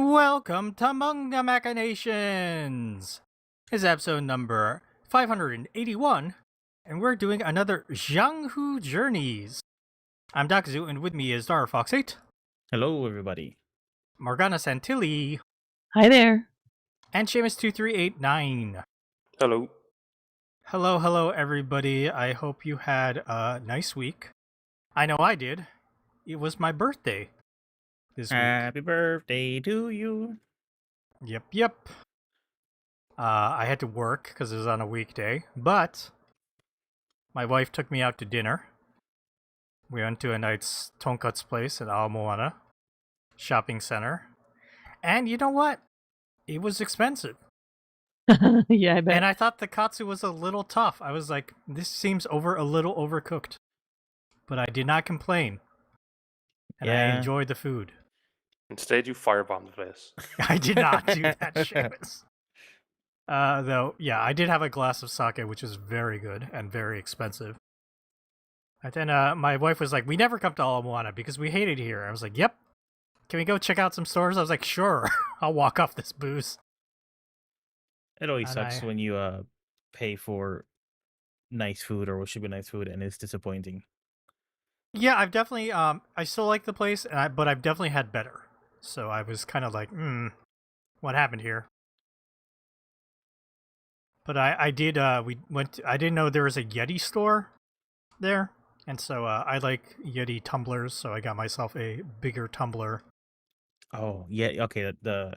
Welcome to Manga Machinations! It's episode number 581, and we're doing another Jianghu Journeys. I'm Dakazu, and with me is Dara Fox 8, Hello, everybody. Morgana Santilli, Hi there. and Seamus2389. Hello. Hello, everybody. I hope you had a nice week. I know I did. It was my birthday this week. Happy birthday to you. Yep. I had to work because it was on a weekday, but my wife took me out to dinner. We went to a nice tonkatsu place at Aomoana shopping center. And you know what? It was expensive. Yeah, I bet. And I thought the katsu was a little tough. I was like, this seems a little overcooked. But I did not complain. And I Yeah. enjoyed the food. Instead, you firebombed the place. I did not do that, Seamus. Though, yeah, I did have a glass of sake, which is very good and very expensive. And then my wife was like, we never come to Alamoana because we hate it here. I was like, yep. Can we go check out some stores? I was like, sure. I'll walk off this booze. It always And sucks when you pay for nice food or what should be nice food and it's disappointing. Yeah, I've definitely, I still like the place, but I've definitely had better. So I was kind of like, what happened here? But I did, I didn't know there was a Yeti store there. And so I like Yeti tumblers, so I got myself a bigger tumbler. Oh, yeah, okay, the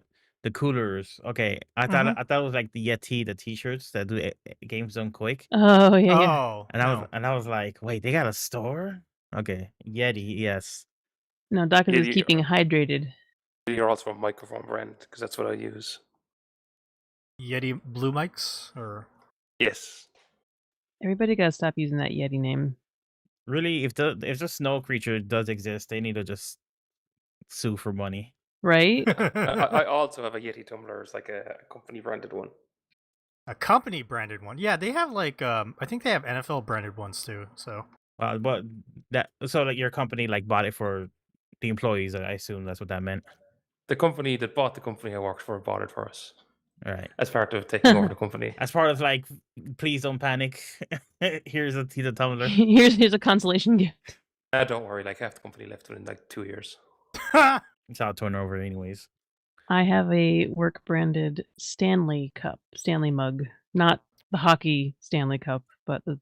coolers. Okay. I thought it was like the Yeti, the t-shirts that do games done quick. Oh, yeah. Oh, And I was like, wait, they got a store? Okay. Yeti, yes. No, Dawkins is Yeti- keeping hydrated. You're also a microphone brand, because that's what I use. Yeti Blue Mics, or... Yes. Everybody gotta stop using that Yeti name. Really, if the snow creature does exist, they need to just sue for money. Right? I also have a Yeti tumbler. It's like a company branded one. A company branded one. Yeah, they have like I think they have NFL branded ones too. So But so like your company like bought it for the employees, I assume that's what that meant. The company that bought the company I worked for bought it for us All right. as part of taking over the company. As far as like, please don't panic. Here's a tumbler. Here's a consolation gift. Don't worry, like half the company left within like 2 years. It's all turnover anyways. I have a work branded Stanley cup, Stanley mug. Not the hockey Stanley cup, but the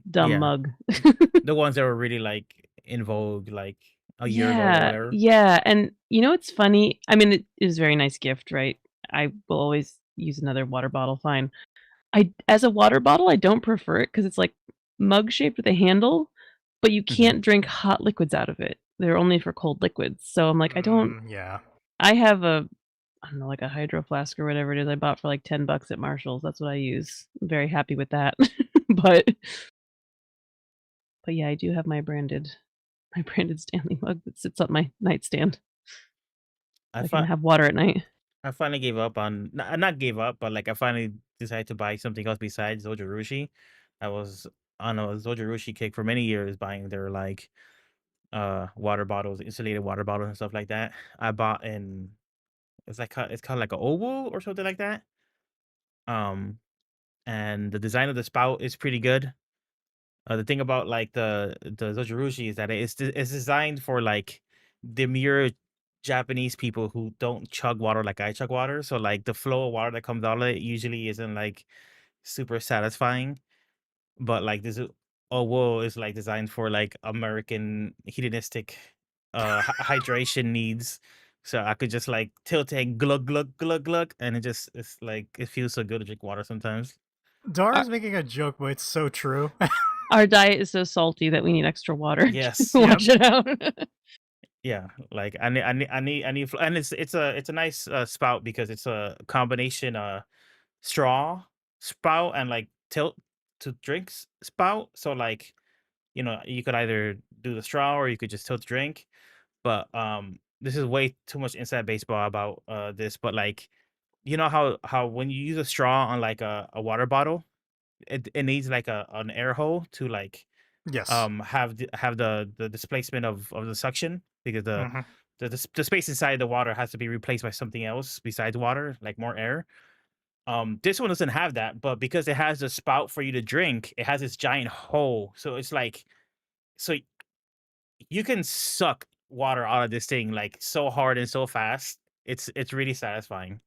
dumb Yeah. mug. The ones that were really like in vogue like a year ago or whatever. Yeah. And you know what's funny? I mean, it is a very nice gift, right? I will always use another water bottle, fine. As a water bottle, I don't prefer it because it's like mug shaped with a handle, but you can't drink hot liquids out of it. They're only for cold liquids. So I'm like, yeah. I have I don't know, like a hydro flask or whatever it is I bought for like $10 at Marshall's. That's what I use. I'm very happy with that. but yeah, I do have my branded Stanley mug that sits on my nightstand. I can have water at night. I finally gave up on not gave up, but like I finally decided to buy something else besides Zojirushi. I was on a Zojirushi kick for many years, buying their like water bottles, insulated water bottles and stuff like that. I bought it's called like an oval or something like that. And the design of the spout is pretty good. The thing about like the Zojirushi is that it's designed for like demure Japanese people who don't chug water like I chug water. So like the flow of water that comes out of it usually isn't like super satisfying. But like this oval is like designed for like American hedonistic hydration needs. So I could just like tilt and glug glug glug glug, and it's like it feels so good to drink water sometimes. Dara's making a joke, but it's so true. Our diet is so salty that we need extra water. Yes. to wash it out. Yeah, like I need, and it's a nice spout because it's a combination straw spout and like tilt to drinks spout. So like, you could either do the straw or you could just tilt the drink. But this is way too much inside baseball about this. But like, you know how when you use a straw on like a water bottle, it needs like an air hole to like Yes. have the displacement of the suction because the the space inside the water has to be replaced by something else besides water, like more air. This one doesn't have that, but because it has a spout for you to drink, it has this giant hole. So it's like, so you can suck water out of this thing like so hard and so fast. It's really satisfying.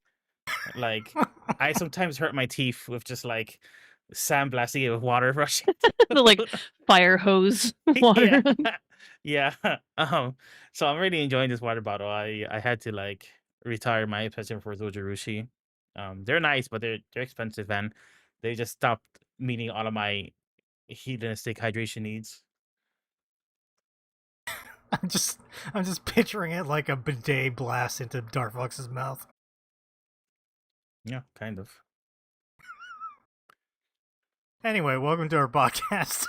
Like I sometimes hurt my teeth with just like sandblasting it with water rushing. The like fire hose water. Yeah. So I'm really enjoying this water bottle. I had to like retire my obsession for Zojirushi. They're nice, but they're expensive, and they just stopped meeting all of my hedonistic hydration needs. I'm just picturing it like a bidet blast into Dark Fox's mouth. Yeah, kind of. Anyway, welcome to our podcast.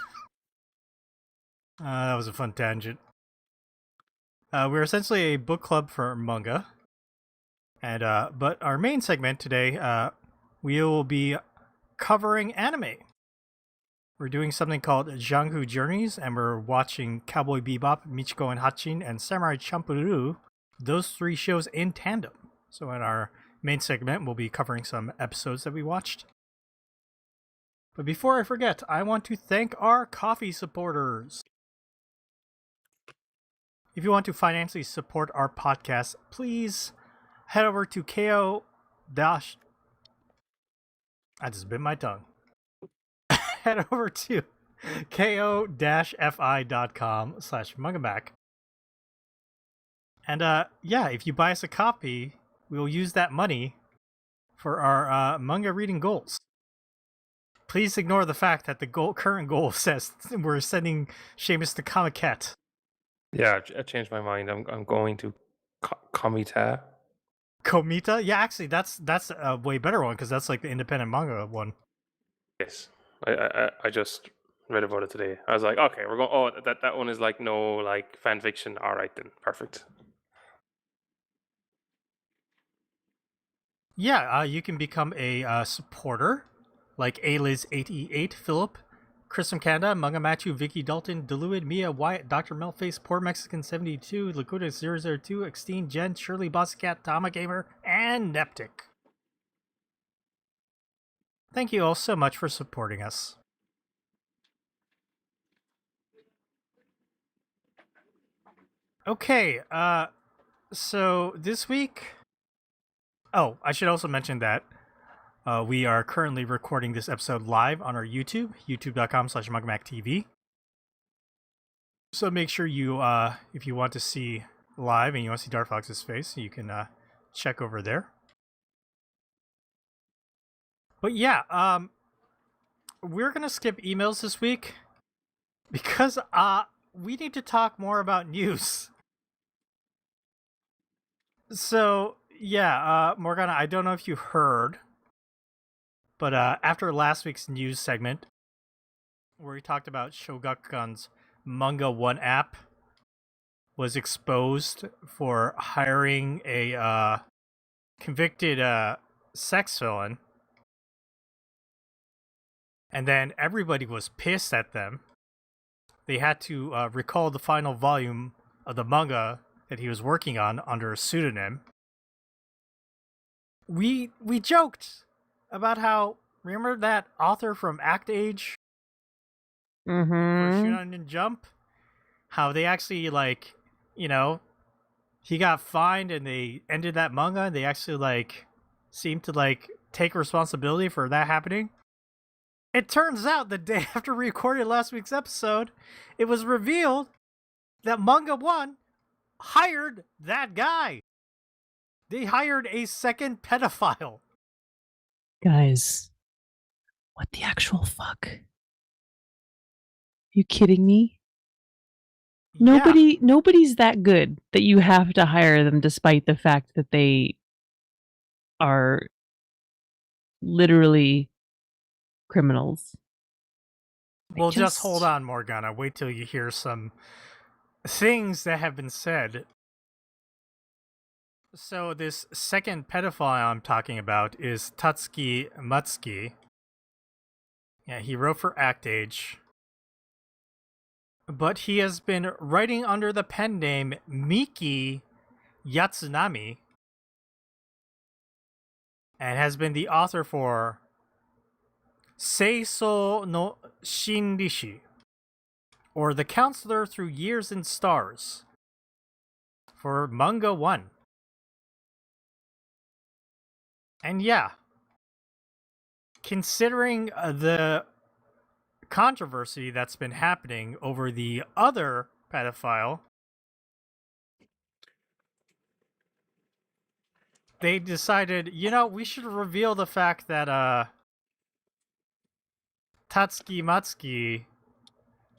That was a fun tangent. We're essentially a book club for manga, and but our main segment today, we will be covering anime. We're doing something called Jianghu Journeys, and we're watching Cowboy Bebop, Michiko and Hatchin, and Samurai Champloo. Those 3 shows in tandem. So in our main segment, we'll be covering some episodes that we watched. But before I forget, I want to thank our coffee supporters. If you want to financially support our podcast, please head over to KO dash. I just bit my tongue. Head over to ko-fi.com/mangaback. And yeah, if you buy us a copy, we will use that money for our manga reading goals. Please ignore the fact that the current goal says we're sending Seamus to Comiket. Yeah, I changed my mind. I'm going to Komita. Komita? Yeah, actually, that's a way better one because that's like the independent manga one. Yes, I just read about it today. I was like, okay, we're going. Oh, that one is like no like fan fiction. All right then, perfect. Yeah, you can become a supporter, like Aliz8E8, Philip, Chris from Canada, Manga Matthew, Vicky Dalton, Deluid, Mia, Wyatt, Dr. Melface, Poor Mexican 72, Lakuta002, Extine, Jen, Shirley, Bosscat, Tama Gamer, and Neptic. Thank you all so much for supporting us. Okay, so this week... Oh, I should also mention that we are currently recording this episode live on our YouTube, youtube.com/MuggMacTV. So make sure you, if you want to see live and you want to see Dark Fox's face, you can check over there. But yeah, we're going to skip emails this week because we need to talk more about news. So, yeah, Morgana, I don't know if you heard, but after last week's news segment, where we talked about Shogakukan's Manga One app was exposed for hiring a convicted sex villain, and then everybody was pissed at them. They had to recall the final volume of the manga that he was working on under a pseudonym. We joked about how, remember that author from Act Age for Shonen Jump? How they actually, like, you know, he got fined and they ended that manga and they actually, like, seemed to, like, take responsibility for that happening. It turns out the day after we recorded last week's episode, it was revealed that Manga One hired that guy. They hired a second pedophile. Guys, what the actual fuck? You kidding me? Yeah. Nobody's that good that you have to hire them despite the fact that they are literally criminals. Well, just hold on, Morgana. Wait till you hear some things that have been said. So this second pedophile I'm talking about is Tatsuki Matsuki. Yeah, he wrote for Act Age. But he has been writing under the pen name Miki Yatsunami and has been the author for Seiso no Shinrishi, or The Counselor Through Years and Stars, for Manga 1. And yeah, considering the controversy that's been happening over the other pedophile, they decided, we should reveal the fact that Tatsuki Matsuki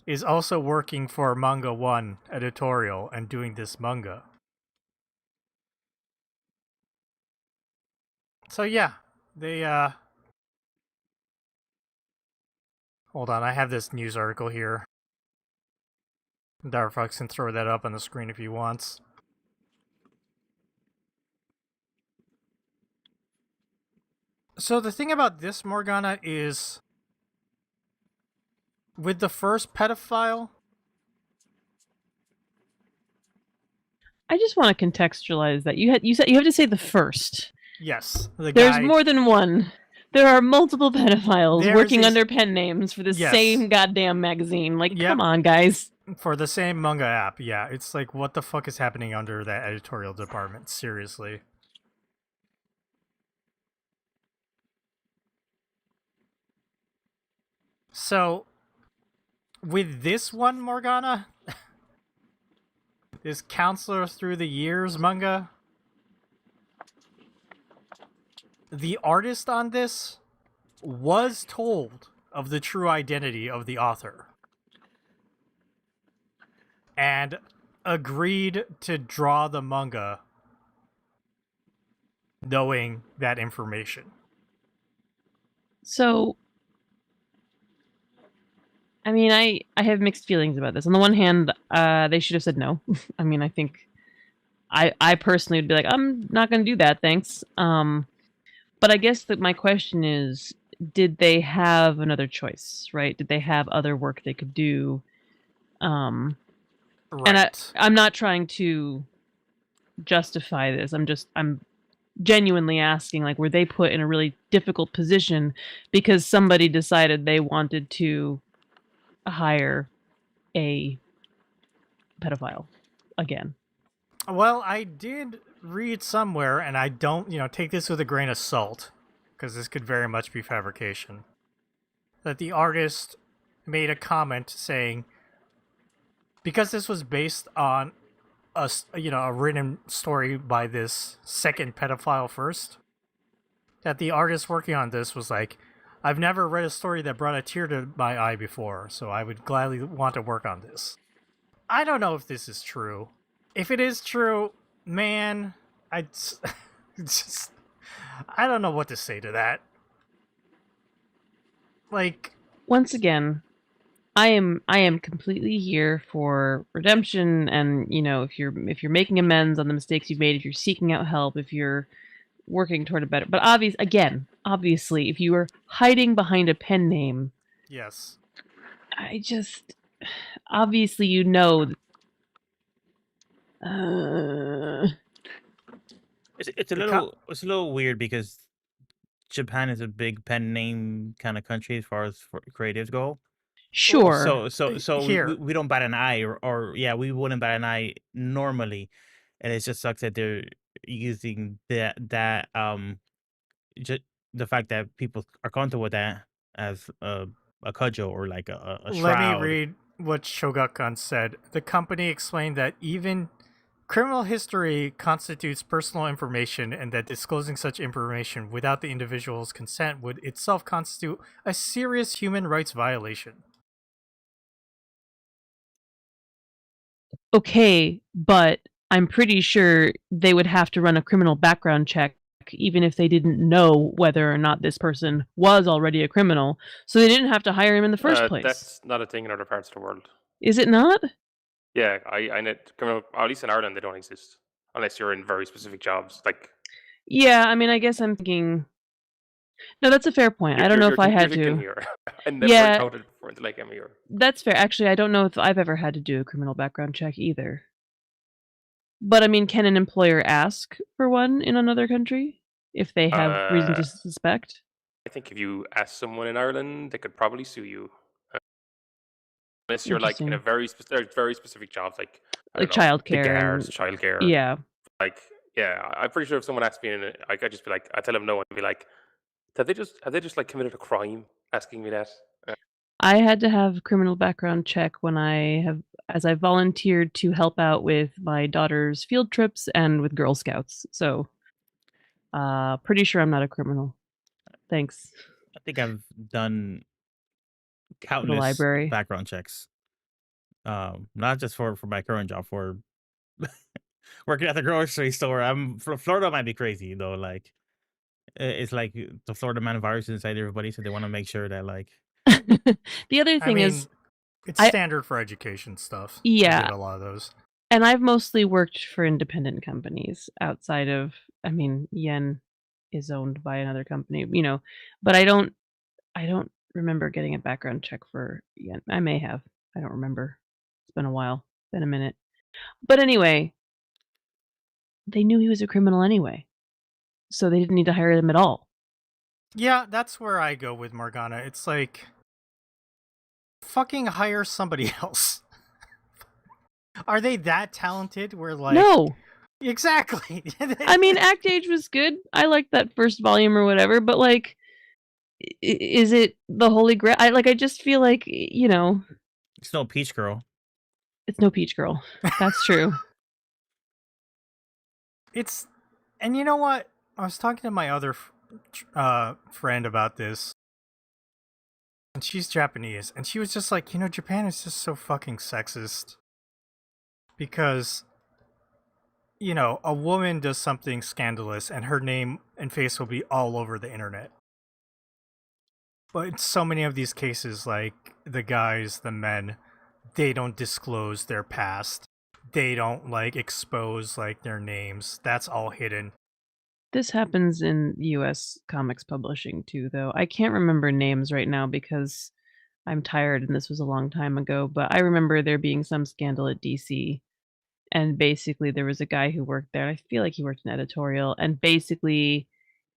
is also working for Manga 1 editorial and doing this manga. So yeah, they hold on, I have this news article here. Darfox can throw that up on the screen if he wants. So the thing about this, Morgana, is with the first pedophile, I just want to contextualize that. You said you have to say the first. yes, the There's guy, more than one. There are multiple pedophiles There's working a- under pen names for the Yes. same goddamn magazine. Like, Yep. come on, guys. for the same manga app. Yeah, it's like, what the fuck is happening under that editorial department? Seriously. So, with this one, Morgana, this Counselor Through the Years manga, the artist on this was told of the true identity of the author and agreed to draw the manga knowing that information. So, I mean, I have mixed feelings about this. On the one hand, they should have said no. I mean, I think I personally would be like, I'm not going to do that, thanks. But I guess that my question is, did they have another choice, right? Did they have other work they could do? Right. And I'm not trying to justify this. I'm genuinely asking, like, were they put in a really difficult position because somebody decided they wanted to hire a pedophile again? Well, I did read somewhere, and I don't, take this with a grain of salt, because this could very much be fabrication, that the artist made a comment saying, because this was based on a written story by this second pedophile first, that the artist working on this was like, I've never read a story that brought a tear to my eye before, so I would gladly want to work on this. I don't know if this is true. If it is true, man, I don't know what to say to that. Like, Once again, I am completely here for redemption, and if you're making amends on the mistakes you've made, if you're seeking out help, if you're working toward a better. But obviously, if you are hiding behind a pen name, yes. Obviously, It's a little weird because Japan is a big pen name kind of country as far as for creatives go. sure. So Here. we don't bat an eye, or we wouldn't bat an eye normally, and it just sucks that they're using that just the fact that people are comfortable with that as a cudgel or like a Let shroud. me read what Shogakukan said. The company explained that even criminal history constitutes personal information, and that disclosing such information without the individual's consent would itself constitute a serious human rights violation. Okay, but I'm pretty sure they would have to run a criminal background check even if they didn't know whether or not this person was already a criminal. So they didn't have to hire him in the first place. That's not a thing in other parts of the world. Is it not? Yeah, I know criminal. At least in Ireland, they don't exist unless you're in very specific jobs. Like, Yeah, I mean, I guess I'm thinking. No, that's a fair point. I don't know if I had you're to. here. I never Yeah. encountered it before until I came here. That's fair. Actually, I don't know if I've ever had to do a criminal background check either. But I mean, can an employer ask for one in another country if they have reason Uh, to suspect? I think if you ask someone in Ireland, they could probably sue you. Unless you're like in a Interesting. there's very specific jobs, like I don't Like know, the childcare guards, and childcare. yeah. Like, yeah, I'm pretty sure if someone asked me, I could just be like, I tell them no, and be like, have they just like committed a crime asking me that? I had to have criminal background check when I volunteered to help out with my daughter's field trips and with Girl Scouts. So, pretty sure I'm not a criminal. Thanks I think I've done to the countless library. background checks. Not just for my current job, for working at the grocery store. Florida might be crazy though. Like it's like the Florida man virus inside everybody, so they want to make sure that like The other I thing mean, is, it's I standard for education stuff. I yeah, did a lot of those. and I've mostly worked for independent companies outside of, I mean, Yen is owned by another company, but I don't remember getting a background check for Yen. I may have. I don't remember. It's been a while. Been a minute. But anyway, they knew he was a criminal anyway, so they didn't need to hire him at all. Yeah, that's where I go with Morgana. It's like, fucking hire somebody else. Are they that talented? Where like No. exactly. I mean, Act Age was good. I liked that first volume or whatever, but like is it the holy grail? I just feel like, it's no Peach Girl. it's no Peach Girl. That's true. It's, and you know what? I was talking to my other friend about this, and she's Japanese, and she was just like, Japan is just so fucking sexist because, a woman does something scandalous, and her name and face will be all over the internet. But in so many of these cases, like the guys, the men, they don't disclose their past. They don't like expose like their names. That's all hidden. This happens in US comics publishing too, though. I can't remember names right now because I'm tired and this was a long time ago, but I remember there being some scandal at DC. And basically, there was a guy who worked there. I feel like he worked in editorial. And basically,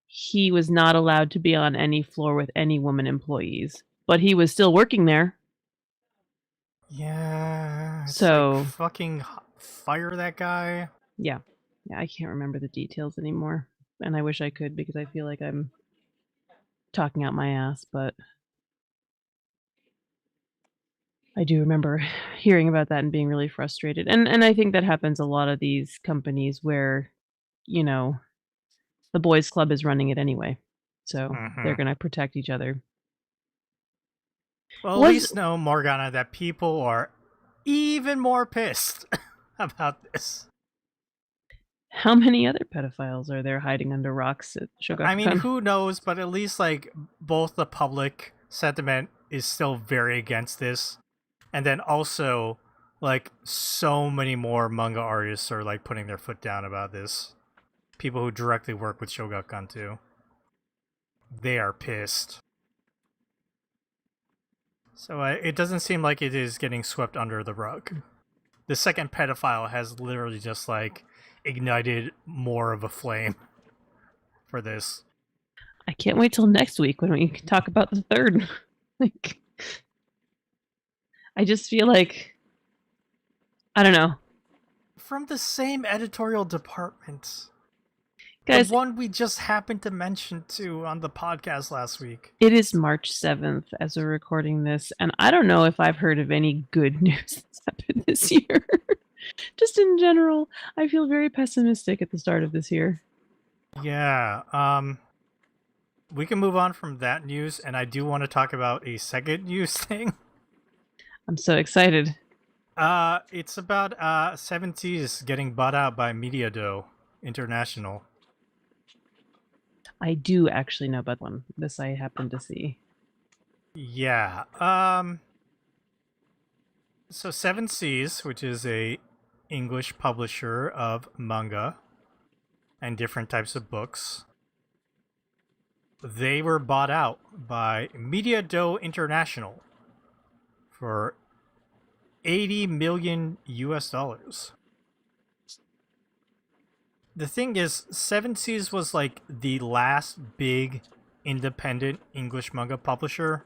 he was not allowed to be on any floor with any woman employees, but he was still working there. Yeah, it's like So, fucking fire that guy. yeah. Yeah, I can't remember the details anymore. And I wish I could because I feel like I'm talking out my ass, but I do remember hearing about that and being really frustrated. And I think that happens a lot of these companies where, you know, the boys club is running it anyway. So they're Mhm. going to protect each other. Well, at Was least know, Morgana, that people are even more pissed about this. How many other pedophiles are there hiding under rocks at I mean, Shogakukan? who knows, but at least like both the public sentiment is still very against this. And then also like so many more manga artists are like putting their foot down about this. People who directly work with Shogakukan too. They are pissed. So it doesn't seem like it is getting swept under the rug. The second pedophile has literally just like ignited more of a flame for this. I can't wait till next week when we talk about the third. Like, I just feel like, I don't know. From the same editorial department. Guys, The one we just happened to mention too on the podcast last week. it is March 7th as we're recording this, and I don't know if I've heard of any good news that's happened this year. Just in general, I feel very pessimistic at the start of this year. Yeah, we can move on from that news, and I do want to talk about a second news thing. I'm so excited. It's about Seven Seas getting bought out by MediaDo International. I do actually know about one. This I happen to see. Yeah. So Seven Seas, which is a English publisher of manga and different types of books, they were bought out by MediaDo International for $80 million US. the thing is, Seven Seas was like the last big independent English manga publisher,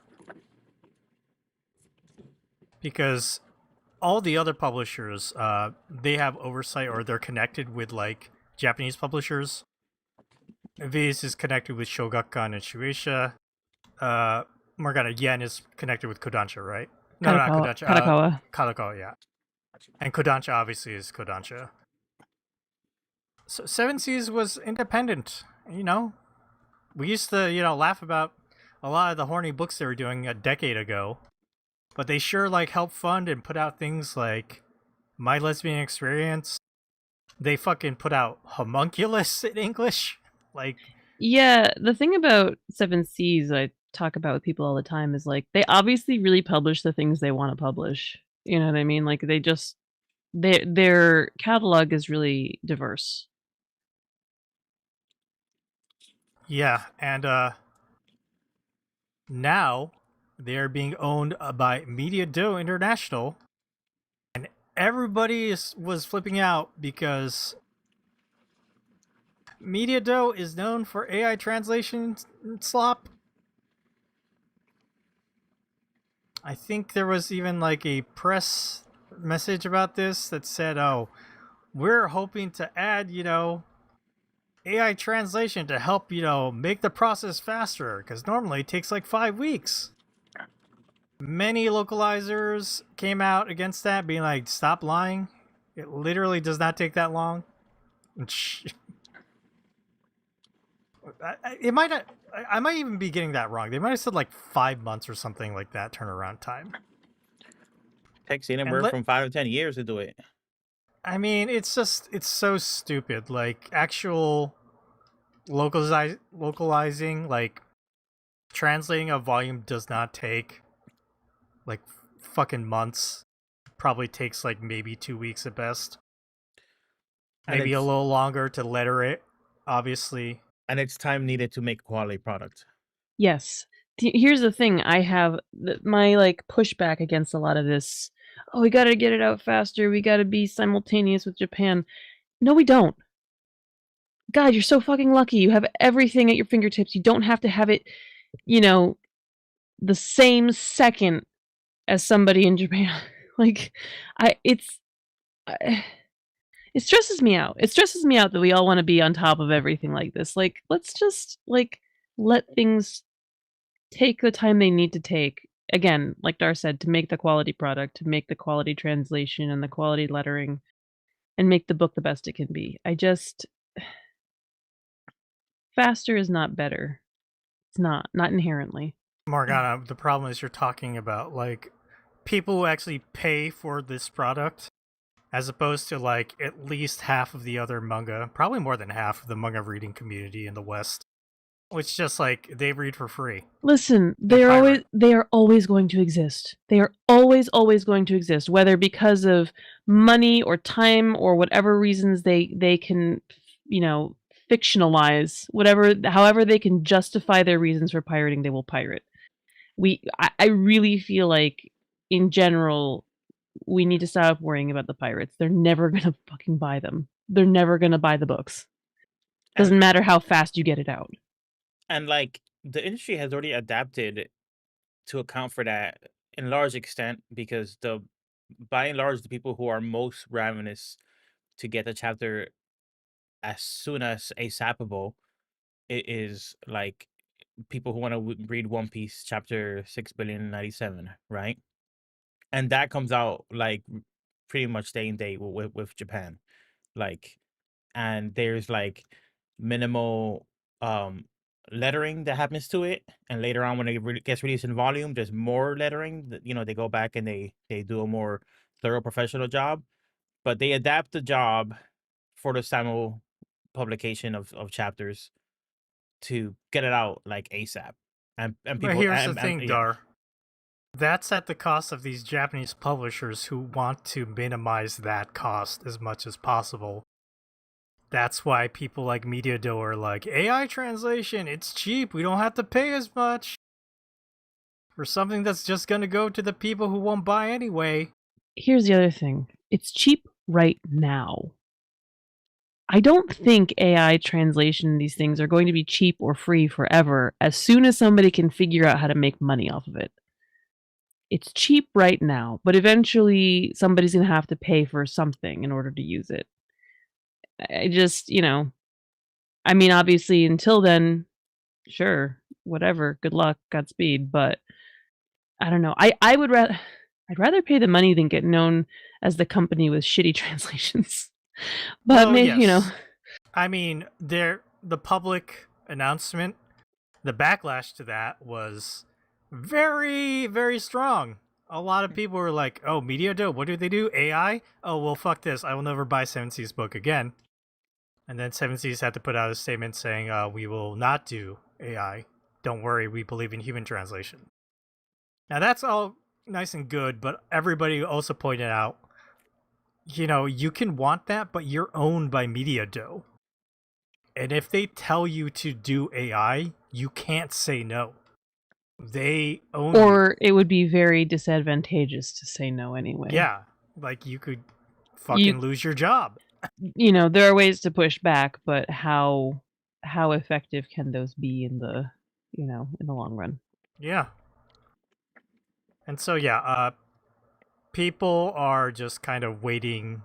because all the other publishers, they have oversight or they're connected with like Japanese publishers. Viz is connected with Shogakukan and Shueisha. Morgana Yen is connected with Kodansha, right? No, not Kodansha. Kadokawa. Kadokawa, yeah. And Kodansha obviously is Kodansha. So Seven Seas was independent. You know, we used to, laugh about a lot of the horny books they were doing a decade ago, but they sure like helped fund and put out things like My Lesbian Experience. They fucking put out Homunculus in English. Like, Yeah, the thing about Seven Seas I talk about with people all the time is like they obviously really publish the things they want to publish. You know what I mean? Like they just their catalog is really diverse. yeah, and now they're being owned by Media Do International, and everybody was flipping out because Media Do is known for AI translation slop. I think there was even like a press message about this that said, "Oh, we're hoping to add, AI translation to help, make the process faster, because normally it takes like 5 weeks." Many localizers came out against that, being like, "Stop lying. It literally does not take that long." It might not, I might even be getting that wrong. They might have said like 5 months or something like that turnaround time. Takes anywhere from 5 to 10 years to do it. I mean, it's so stupid. Like, actual localizing, like, translating a volume does not take, like, fucking months. Probably takes, like, maybe 2 weeks at best. Maybe a little longer to letter it, obviously. And it's time needed to make a quality product. Yes. Here's the thing. I have my like pushback against a lot of this. Oh, we got to get it out faster. We got to be simultaneous with Japan. No, we don't. God, you're so fucking lucky. You have everything at your fingertips. You don't have to have it, the same second as somebody in Japan. Like, it stresses me out. It stresses me out that we all want to be on top of everything like this. Like, let's just like let things take the time they need to take. Again, like Dar said, to make the quality product, to make the quality translation and the quality lettering, and make the book the best it can be. Faster is not better. It's not inherently. Morgana, the problem is you're talking about, like, people who actually pay for this product, as opposed to, like, at least half of the other manga, probably more than half of the manga reading community in the West, which just, like, they read for free. Listen, they are always going to exist. They are always going to exist, whether because of money or time or whatever reasons they can, fictionalize however they can justify their reasons for pirating, they will pirate. I really feel like in general we need to stop worrying about the pirates. They're never gonna fucking buy them. They're never gonna buy the books. Doesn't matter how fast you get it out. And like the industry has already adapted to account for that in large extent, because by and large the people who are most ravenous to get the chapter as soon as ASAPable, it is like people who want to read One Piece chapter 6,097,000,000, right? And that comes out like pretty much day and day with Japan. Like, and there's like minimal lettering that happens to it, and later on when it gets released in volume, there's more lettering that, they go back and they do a more thorough professional job, but they adapt the job for the simul publication of chapters to get it out like ASAP. And people, But here's the thing, yeah. Dar. That's at the cost of these Japanese publishers who want to minimize that cost as much as possible. That's why people like MediaDo are like, AI translation, it's cheap, we don't have to pay as much for something that's just gonna go to the people who won't buy anyway. Here's the other thing. It's cheap right now. I don't think AI translation these things are going to be cheap or free forever as soon as somebody can figure out how to make money off of it. It's cheap right now, but eventually somebody's going to have to pay for something in order to use it. I just, I mean, obviously, until then, sure, whatever, good luck, Godspeed. But I don't know. I'd rather pay the money than get known as the company with shitty translations. But Well, maybe, yes. I mean, the public announcement, the backlash to that was very, very strong. A lot of people were like, "Oh, Media Dope, what do they do? AI? Oh, well, fuck this. I will never buy Seven Seas book again." And then Seven Seas had to put out a statement saying, "We will not do AI. Don't worry, we believe in human translation." Now that's all nice and good, but everybody also pointed out, you can want that, but you're owned by MediaDo. And if they tell you to do AI, you can't say no. They own you. or it would be very disadvantageous to say no anyway. Yeah, like you could fucking lose your job. There are ways to push back, but how effective can those be in the in the long run? Yeah. And so people are just kind of waiting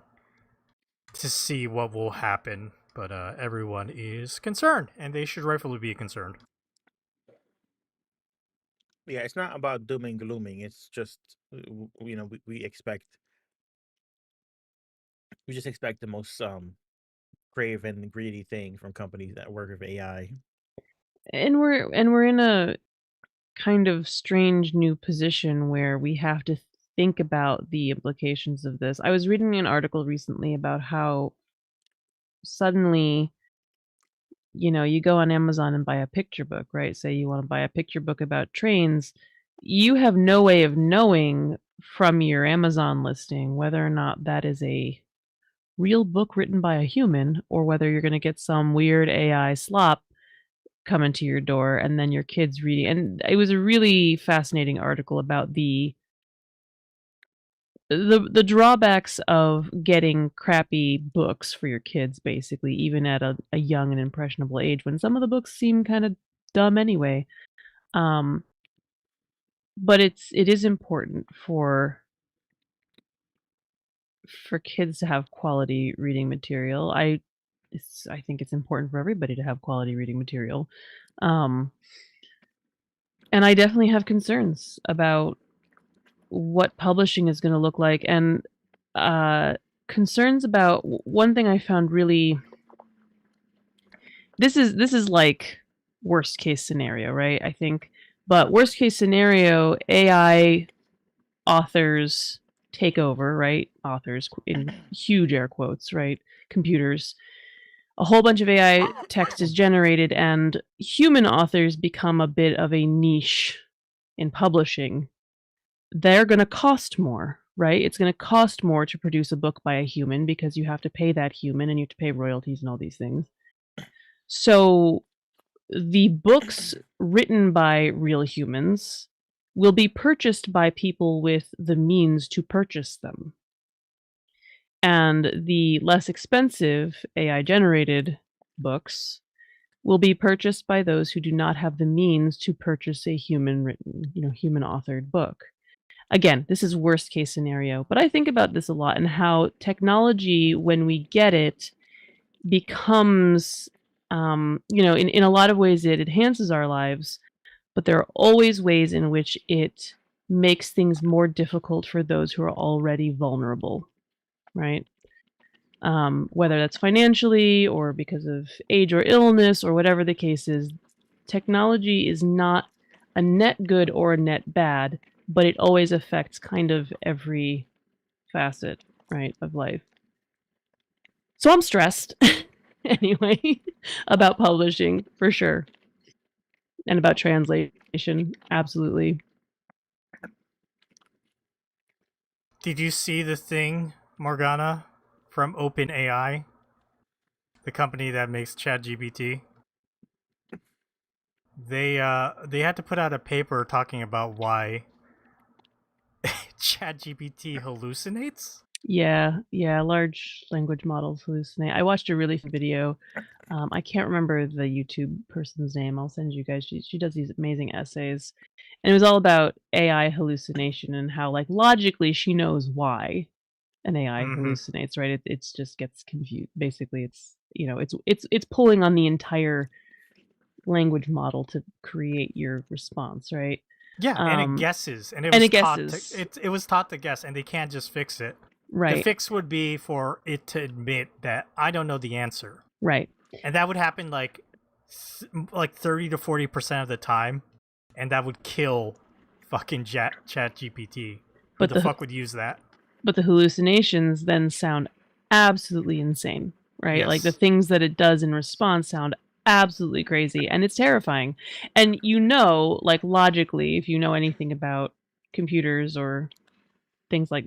to see what will happen, but everyone is concerned, and they should rightfully be concerned. Yeah, it's not about doom and glooming. It's just we just expect the most grave and greedy thing from companies that work with AI. And we're in a kind of strange new position where we have to think about the implications of this. I was reading an article recently about how suddenly, you go on Amazon and buy a picture book, right? Say you want to buy a picture book about trains. You have no way of knowing from your Amazon listing whether or not that is a real book written by a human or whether you're going to get some weird AI slop coming to your door and then your kids reading. And it was a really fascinating article about the drawbacks of getting crappy books for your kids, basically, even at a young and impressionable age, when some of the books seem kind of dumb anyway. But it is important for kids to have quality reading material. I think it's important for everybody to have quality reading material. And I definitely have concerns about what publishing is going to look like, and concerns about one thing I found really. This is like worst case scenario, right? I think, but worst case scenario, AI authors take over, right? Authors in huge air quotes, right? Computers. A whole bunch of AI text is generated, and human authors become a bit of a niche in publishing. They're going to cost more, right? It's going to cost more to produce a book by a human because you have to pay that human and you have to pay royalties and all these things. So the books written by real humans will be purchased by people with the means to purchase them. And the less expensive AI generated books will be purchased by those who do not have the means to purchase a human written, human authored book. Again, this is worst case scenario, but I think about this a lot and how technology, when we get it, becomes, in a lot of ways it enhances our lives, but there are always ways in which it makes things more difficult for those who are already vulnerable, right? Whether that's financially or because of age or illness or whatever the case is, technology is not a net good or a net bad, but it always affects kind of every facet, right, of life. So I'm stressed anyway about publishing for sure. And about translation, absolutely. Did you see the thing, Morgana, from OpenAI, the company that makes ChatGPT? They had to put out a paper talking about why ChatGPT hallucinates. Yeah, large language models hallucinate. I watched a really fun video. I can't remember the YouTube person's name. I'll send you guys. She does these amazing essays, and it was all about AI hallucination and how, like, logically she knows why an AI Mm-hmm. hallucinates, right? It's just gets confused. Basically, it's it's pulling on the entire language model to create your response, right? Yeah, and it Um, guesses, and it and was it taught to guesses, it was taught to guess, and they can't just fix it. The right, fix would be for it to admit that I don't know the answer, right. and that would happen like 30 to 40% of the time, and that would kill fucking Chat GPT. Who But the the fuck would use that? but the hallucinations then sound absolutely insane, right? Like the Yes. things that it does in response sound absolutely crazy, and it's terrifying. And like logically, if you know anything about computers or things like,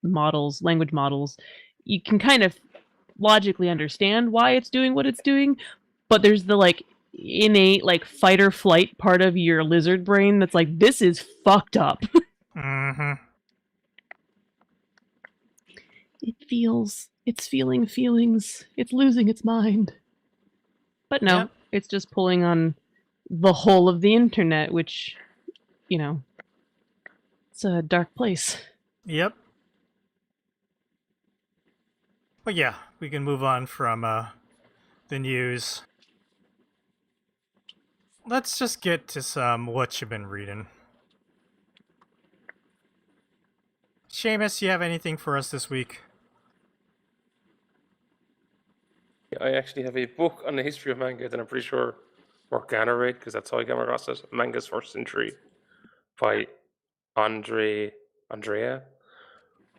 models, language models, you can kind of logically understand why it's doing what it's doing, but there's the like innate like fight or flight part of your lizard brain that's like, this is fucked up. Mm-hmm. It's feeling feelings. It's losing its mind. But no, Yep. it's just pulling on the whole of the internet, which, it's a dark place. Yep. But yeah, we can move on from the news. Let's just get to some what you've been reading. Seamus, you have anything for us this week? I actually have a book on the history of manga that I'm pretty sure Morgana read, because that's how I came across it. Manga's First Century by Andrea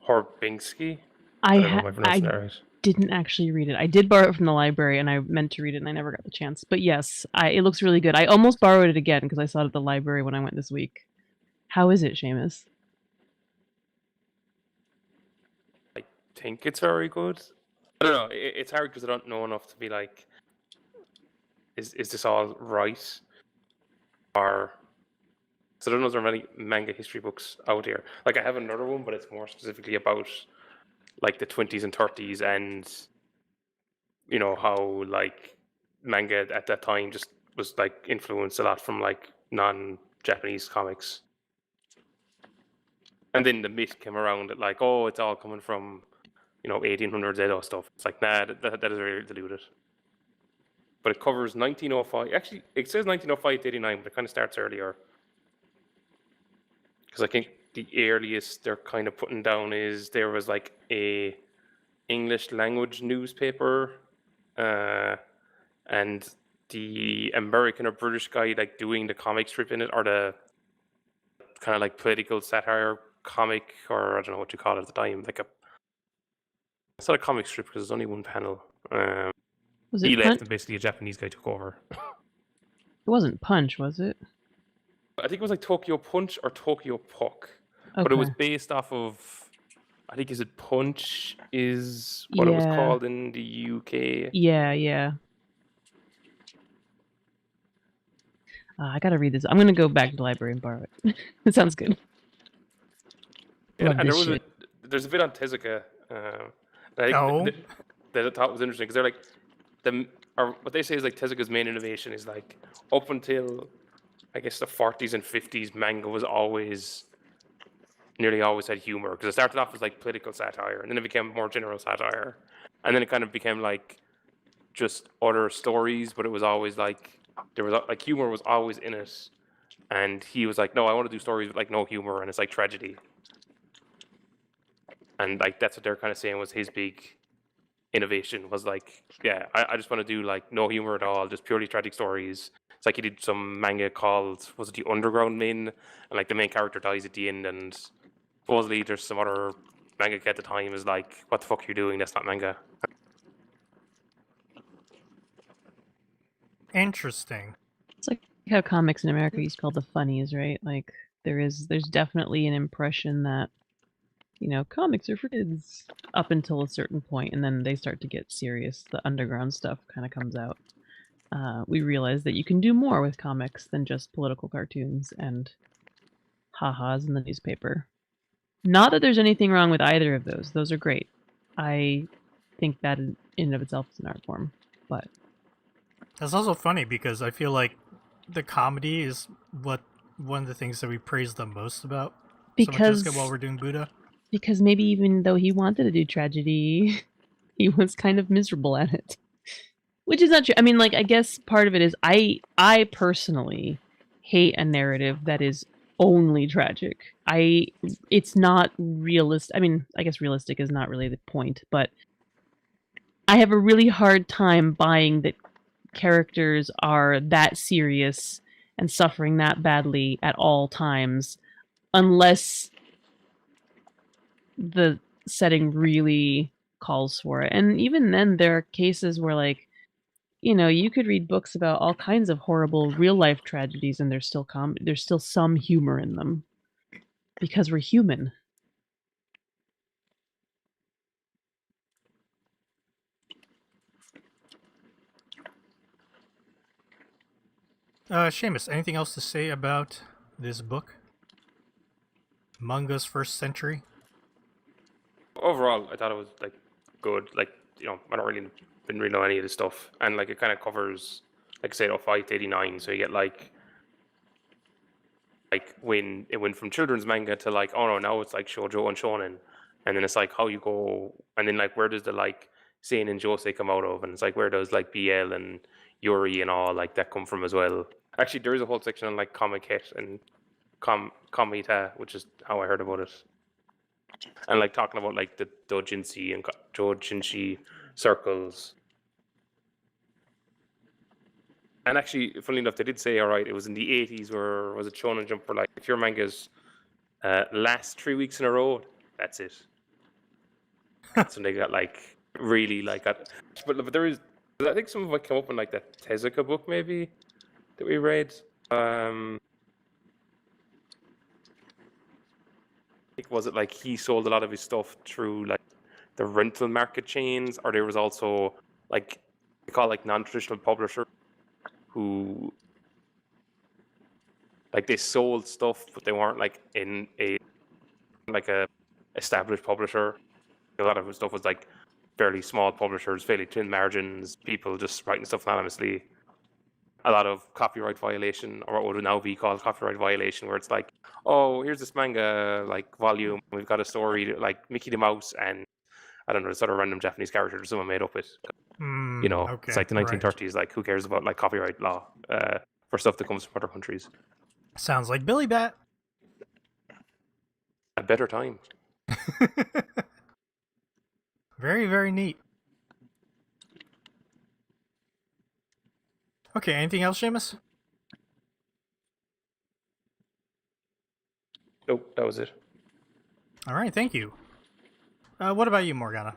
Horbinsky. I don't know if I pronounced that right. didn't actually read it. I did borrow it from the library, and I meant to read it, and I never got the chance. But yes, it looks really good. I almost borrowed it again because I saw it at the library when I went this week. How is it, Seamus? I think it's very good. I don't know. It's hard because I don't know enough to be like, is this all right? Or so I don't know if there are many manga history books out here. Like I have another one, but it's more specifically about like the 20s and 30s, and how like manga at that time just was like influenced a lot from like non-Japanese comics. And then the myth came around that like, oh, it's all coming from 1800s Edo stuff. It's like, nah, that is very diluted. But it covers 1905. Actually, it says 1905 to 89, but it kind of starts earlier. Because I think the earliest they're kind of putting down is there was like a English language newspaper, and the American or British guy like doing the comic strip in it, or the kind of like political satire comic, or I don't know what you call it at the time, it's not a comic strip because there's only one panel. Was He it left Punch? and basically a Japanese guy took over. It wasn't Punch, was it? I think it was like Tokyo Punch or Tokyo Puck, but it was Okay. based off of, I think, is it Punch is what it was Yeah. called in the UK. Yeah. I gotta read this. I'm gonna go back to the library and borrow it. It sounds good. Love And this there was shit. there's a bit on Tezuka that I thought was interesting, because they're like or what they say is like Tezuka's main innovation is like up until I guess the 40s and 50s, manga was nearly always had humor, because it started off as like political satire, and then it became more general satire, and then it kind of became like just other stories, but it was always like there was like humor was always in it, and he was like, no, I want to do stories with like no humor, and it's like tragedy, and like that's what they're kind of saying was his big innovation, was like, yeah, I just want to do like no humor at all, just purely tragic stories. It's like he did some manga called, was it The Underground Min, and like the main character dies at the end, and supposedly there's some other manga at the time is like, what the fuck are you doing? That's not manga. Interesting. It's like how comics in America used to be called the funnies, right? Like there's definitely an impression that comics are for kids up until a certain point, and then they start to get serious. The underground stuff kind of comes out. We realize that you can do more with comics than just political cartoons and ha-has in the newspaper. Not that there's anything wrong with either of those. Those are great. I think that in and of itself is an art form. But That's also funny because I feel like the comedy is one of the things that we praise the most about because Samachisuka while we're doing Buddha. because maybe even though he wanted to do tragedy, he was kind of miserable at it. Which is not true. I mean, like, I guess part of it is I personally hate a narrative that is only tragic. It's not realistic. I mean, I guess realistic is not really the point, but I have a really hard time buying that characters are that serious and suffering that badly at all times unless the setting really calls for it. And even then there are cases where, like, you know, you could read books about all kinds of horrible real life tragedies and there's still some humor in them because we're human. Seamus, anything else to say about this book? Manga's first century? Overall, I thought it was like good. Like, I don't really didn't really know any of the stuff, and like it kind of covers, like I said, 05 to 89. So you get like when it went from children's manga to like, oh no, now it's like shoujo and shonen, and then it's like how you go, and then like where does the like seinen and josei come out of, and it's like where does like BL and Yuri and all like that come from as well. Actually, there is a whole section on like comic hit and komita, which is how I heard about it. And like talking about like the doujinshi and jojinshi circles. And actually, funnily enough, they did say, all right, it was in the 80s where was it Shonen Jump for like, if your manga's last 3 weeks in a row, that's it. That's when they got like really like that. But there is, I think some of it came up in like that Tezuka book maybe that we read. Was it like he sold a lot of his stuff through like the rental market chains, or there was also like they call like non-traditional publishers who like they sold stuff but they weren't like in a established publisher. A lot of his stuff was like fairly small publishers, fairly thin margins, people just writing stuff anonymously. A lot of copyright violation, or what would now be called copyright violation, where it's like, oh, here's this manga like volume, we've got a story like Mickey the Mouse and I don't know, sort of random Japanese character that someone made up it. Okay, it's like the 1930s. Like, who cares about like copyright law for stuff that comes from other countries? Sounds like Billy Bat. A better time. Very, very neat. Okay, anything else, Seamus? Nope, that was it. All right, thank you. What about you, Morgana?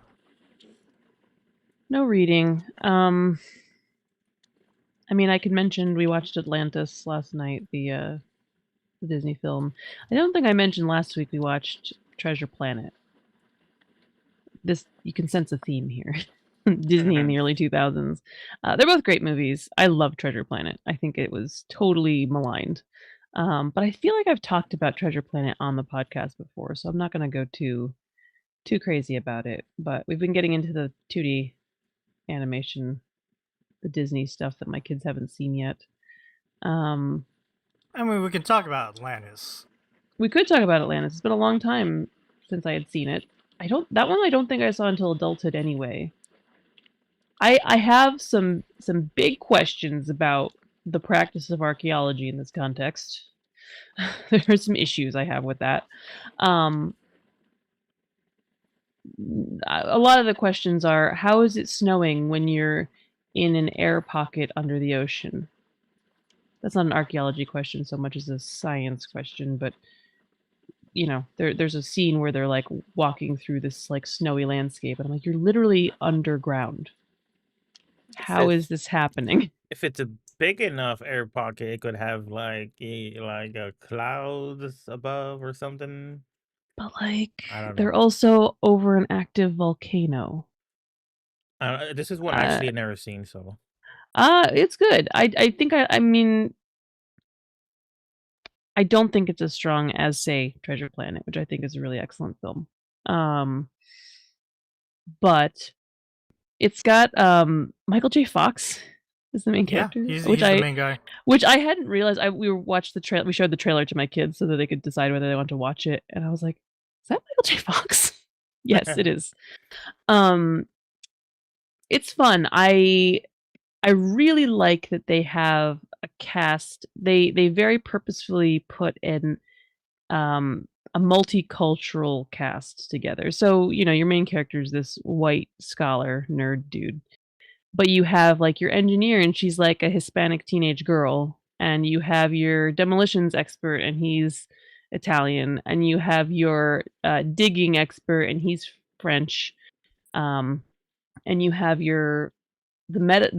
No reading. I mean, I could mention we watched Atlantis last night, the Disney film. I don't think I mentioned last week we watched Treasure Planet. You can sense a theme here. Disney in the early 2000s. They're both great movies. I love Treasure Planet. I think it was totally maligned. But I feel like I've talked about Treasure Planet on the podcast before, so I'm not going to go too crazy about it. But we've been getting into the 2D animation, the Disney stuff that my kids haven't seen yet. I mean, we can talk about Atlantis. We could talk about Atlantis. It's been a long time since I had seen it. That one I don't think I saw until adulthood anyway. I have some big questions about the practice of archaeology in this context. There are some issues I have with that. A lot of the questions are, how is it snowing when you're in an air pocket under the ocean? That's not an archaeology question so much as a science question, but you know, there's a scene where they're like walking through this like snowy landscape, and I'm like, you're literally underground. How is this happening? If it's a big enough air pocket, it could have like a clouds above or something. But like, I don't they're know. also over an active volcano. This is one actually I've never seen, so. It's good. I think I mean, I don't think it's as strong as, say, Treasure Planet, which I think is a really excellent film. But it's got Michael J. Fox is the main Yeah, character, he's the main guy. which I hadn't realized. We showed the trailer to my kids so that they could decide whether they want to watch it, and I was like, "Is that Michael J. Fox?" Yes, it is. It's fun. I really like that they have a cast. They very purposefully put in a multicultural cast together. So, your main character is this white scholar nerd dude. But you have like your engineer and she's like a Hispanic teenage girl, and you have your demolitions expert and he's Italian, and you have your digging expert and he's French. And you have the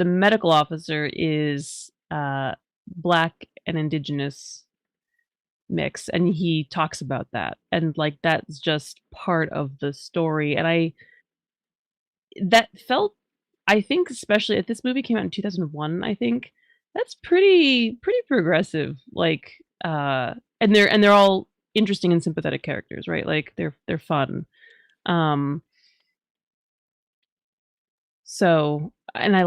medical officer is black and indigenous mix, and he talks about that, and like that's just part of the story. And that felt, I think, especially if this movie came out in 2001, I think that's pretty progressive. Like and they're all interesting and sympathetic characters, right? Like they're fun. So, and I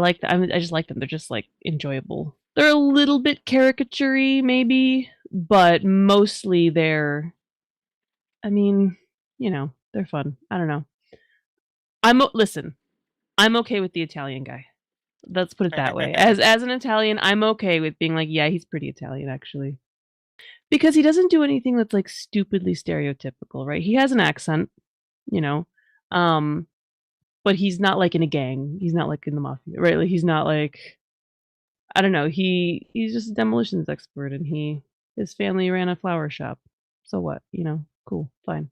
just like them. They're just like enjoyable. They're a little bit caricature-y maybe, but mostly they're they're fun. I don't know. Listen, I'm okay with the Italian guy. Let's put it that way. As an Italian, I'm okay with being like, yeah, he's pretty Italian actually. Because he doesn't do anything that's like stupidly stereotypical, right? He has an accent, you know. But he's not like in a gang. He's not like in the mafia, right? Like he's not like, I don't know. He's just a demolitions expert, and his family ran a flower shop. So what? Cool, fine.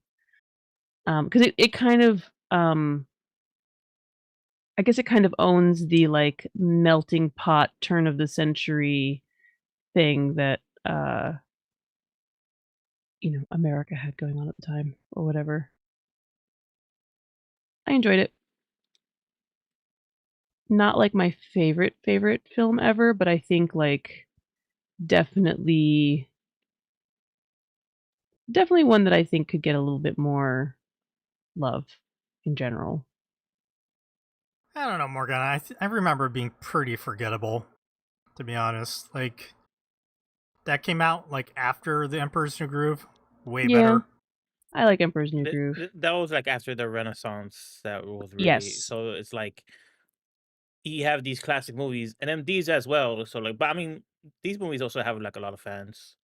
Because it kind of I guess it kind of owns the like melting pot turn of the century thing that America had going on at the time or whatever. I enjoyed it. Not like my favorite film ever, but I think like definitely one that I think could get a little bit more love in general. I don't know, Morgana. I remember it being pretty forgettable, to be honest. Like, that came out like after The Emperor's New Groove. Way Yeah. better. I like Emperor's New Groove. That was like after the Renaissance. That was really Yes. so. It's like you have these classic movies, and then these as well. So like, but I mean, these movies also have like a lot of fans.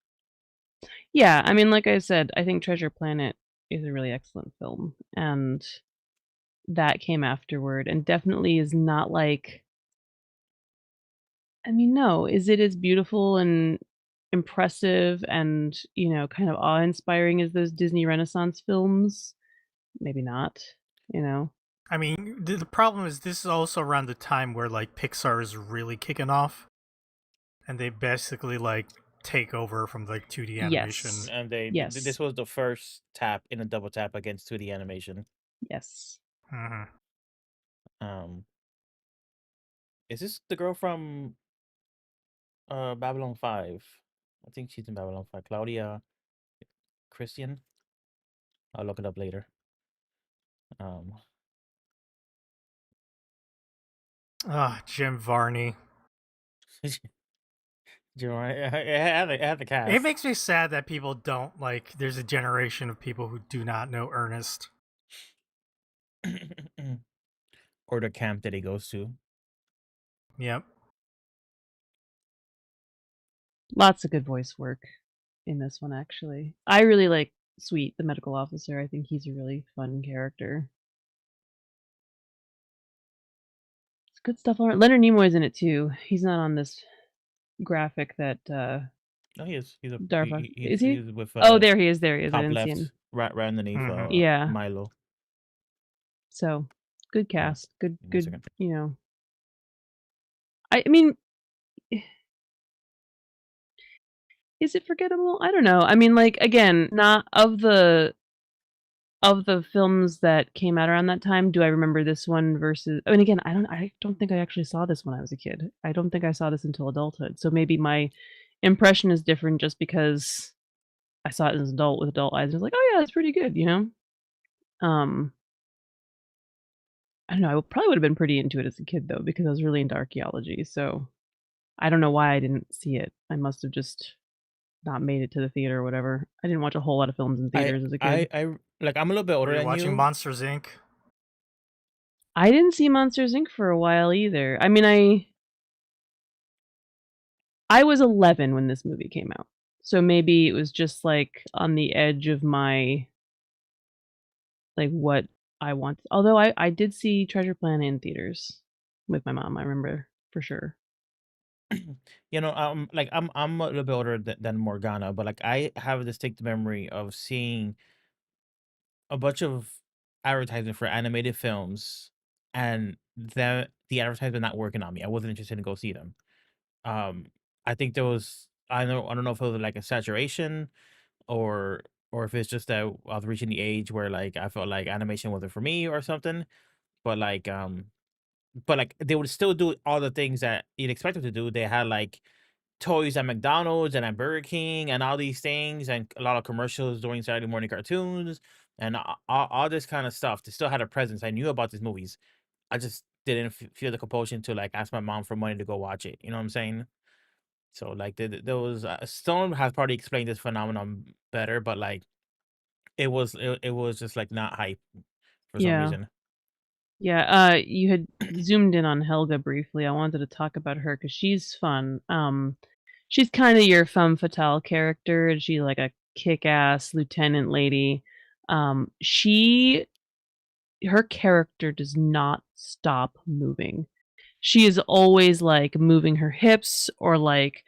Yeah, I mean, like I said, I think Treasure Planet is a really excellent film, and that came afterward, and definitely is not like, I mean, no, is it as beautiful and impressive and, kind of awe-inspiring as those Disney Renaissance films? Maybe not, I mean, the problem is this is also around the time where like Pixar is really kicking off, and they basically like take over from like 2D animation. Yes. And Yes. this was the first tap in a double tap against 2D animation. Yes. Mhm. Is this the girl from Babylon 5? I think she's in Babylon 5. Claudia Christian. I'll look it up later. Jim Varney. It had the cast. It makes me sad that people don't like. There's a generation of people who do not know Ernest. Or the camp that he goes to. Yep. Lots of good voice work in this one, actually. I really like Sweet, the medical officer. I think he's a really fun character. It's good stuff. Leonard Nimoy's in it too. He's not on this graphic that Oh, he is. He's a Darva. Is he? He's with, Oh, there he is. There he is. I top didn't left, see him. right underneath Yeah. Milo. So, good cast. Good. 1 second. I mean, is it forgettable? I don't know. I mean, like, again, not of the films that came out around that time, do I remember this one versus? I mean, again, I don't think I actually saw this when I was a kid. I don't think I saw this until adulthood. So maybe my impression is different just because I saw it as an adult with adult eyes and was like, "Oh, yeah, it's pretty good," you know? I don't know, I probably would've been pretty into it as a kid, though, because I was really into archaeology, so I don't know why I didn't see it. I must have just not made it to the theater or whatever. I didn't watch a whole lot of films in theaters as a kid. Like, I'm a little bit older Were you than watching you. Monsters Inc? I didn't see Monsters, Inc. for a while either. I mean, I was 11 when this movie came out, so maybe it was just, like, on the edge of my like, what I want although I did see Treasure Planet in theaters with my mom, I remember for sure. You know, like I'm a little bit older than Morgana, but like I have a distinct memory of seeing a bunch of advertising for animated films, and the advertisement not working on me. I wasn't interested in go see them. Um, I think there was I don't know if it was like a saturation or if it's just that I was reaching the age where like I felt like animation wasn't for me or something. But like they would still do all the things that you'd expect them to do. They had like toys at McDonald's and at Burger King and all these things and a lot of commercials during Saturday morning cartoons and all this kind of stuff. They still had a presence. I knew about these movies. I just didn't feel the compulsion to like ask my mom for money to go watch it. You know what I'm saying? So like there was Stone has probably explained this phenomenon better, but like it was just like not hype for some Yeah. reason. Yeah, you had zoomed in on Helga briefly. I wanted to talk about her because she's fun. She's kinda your femme fatale character, and she's like a kick-ass lieutenant lady. She her character does not stop moving. She is always, like, moving her hips or, like,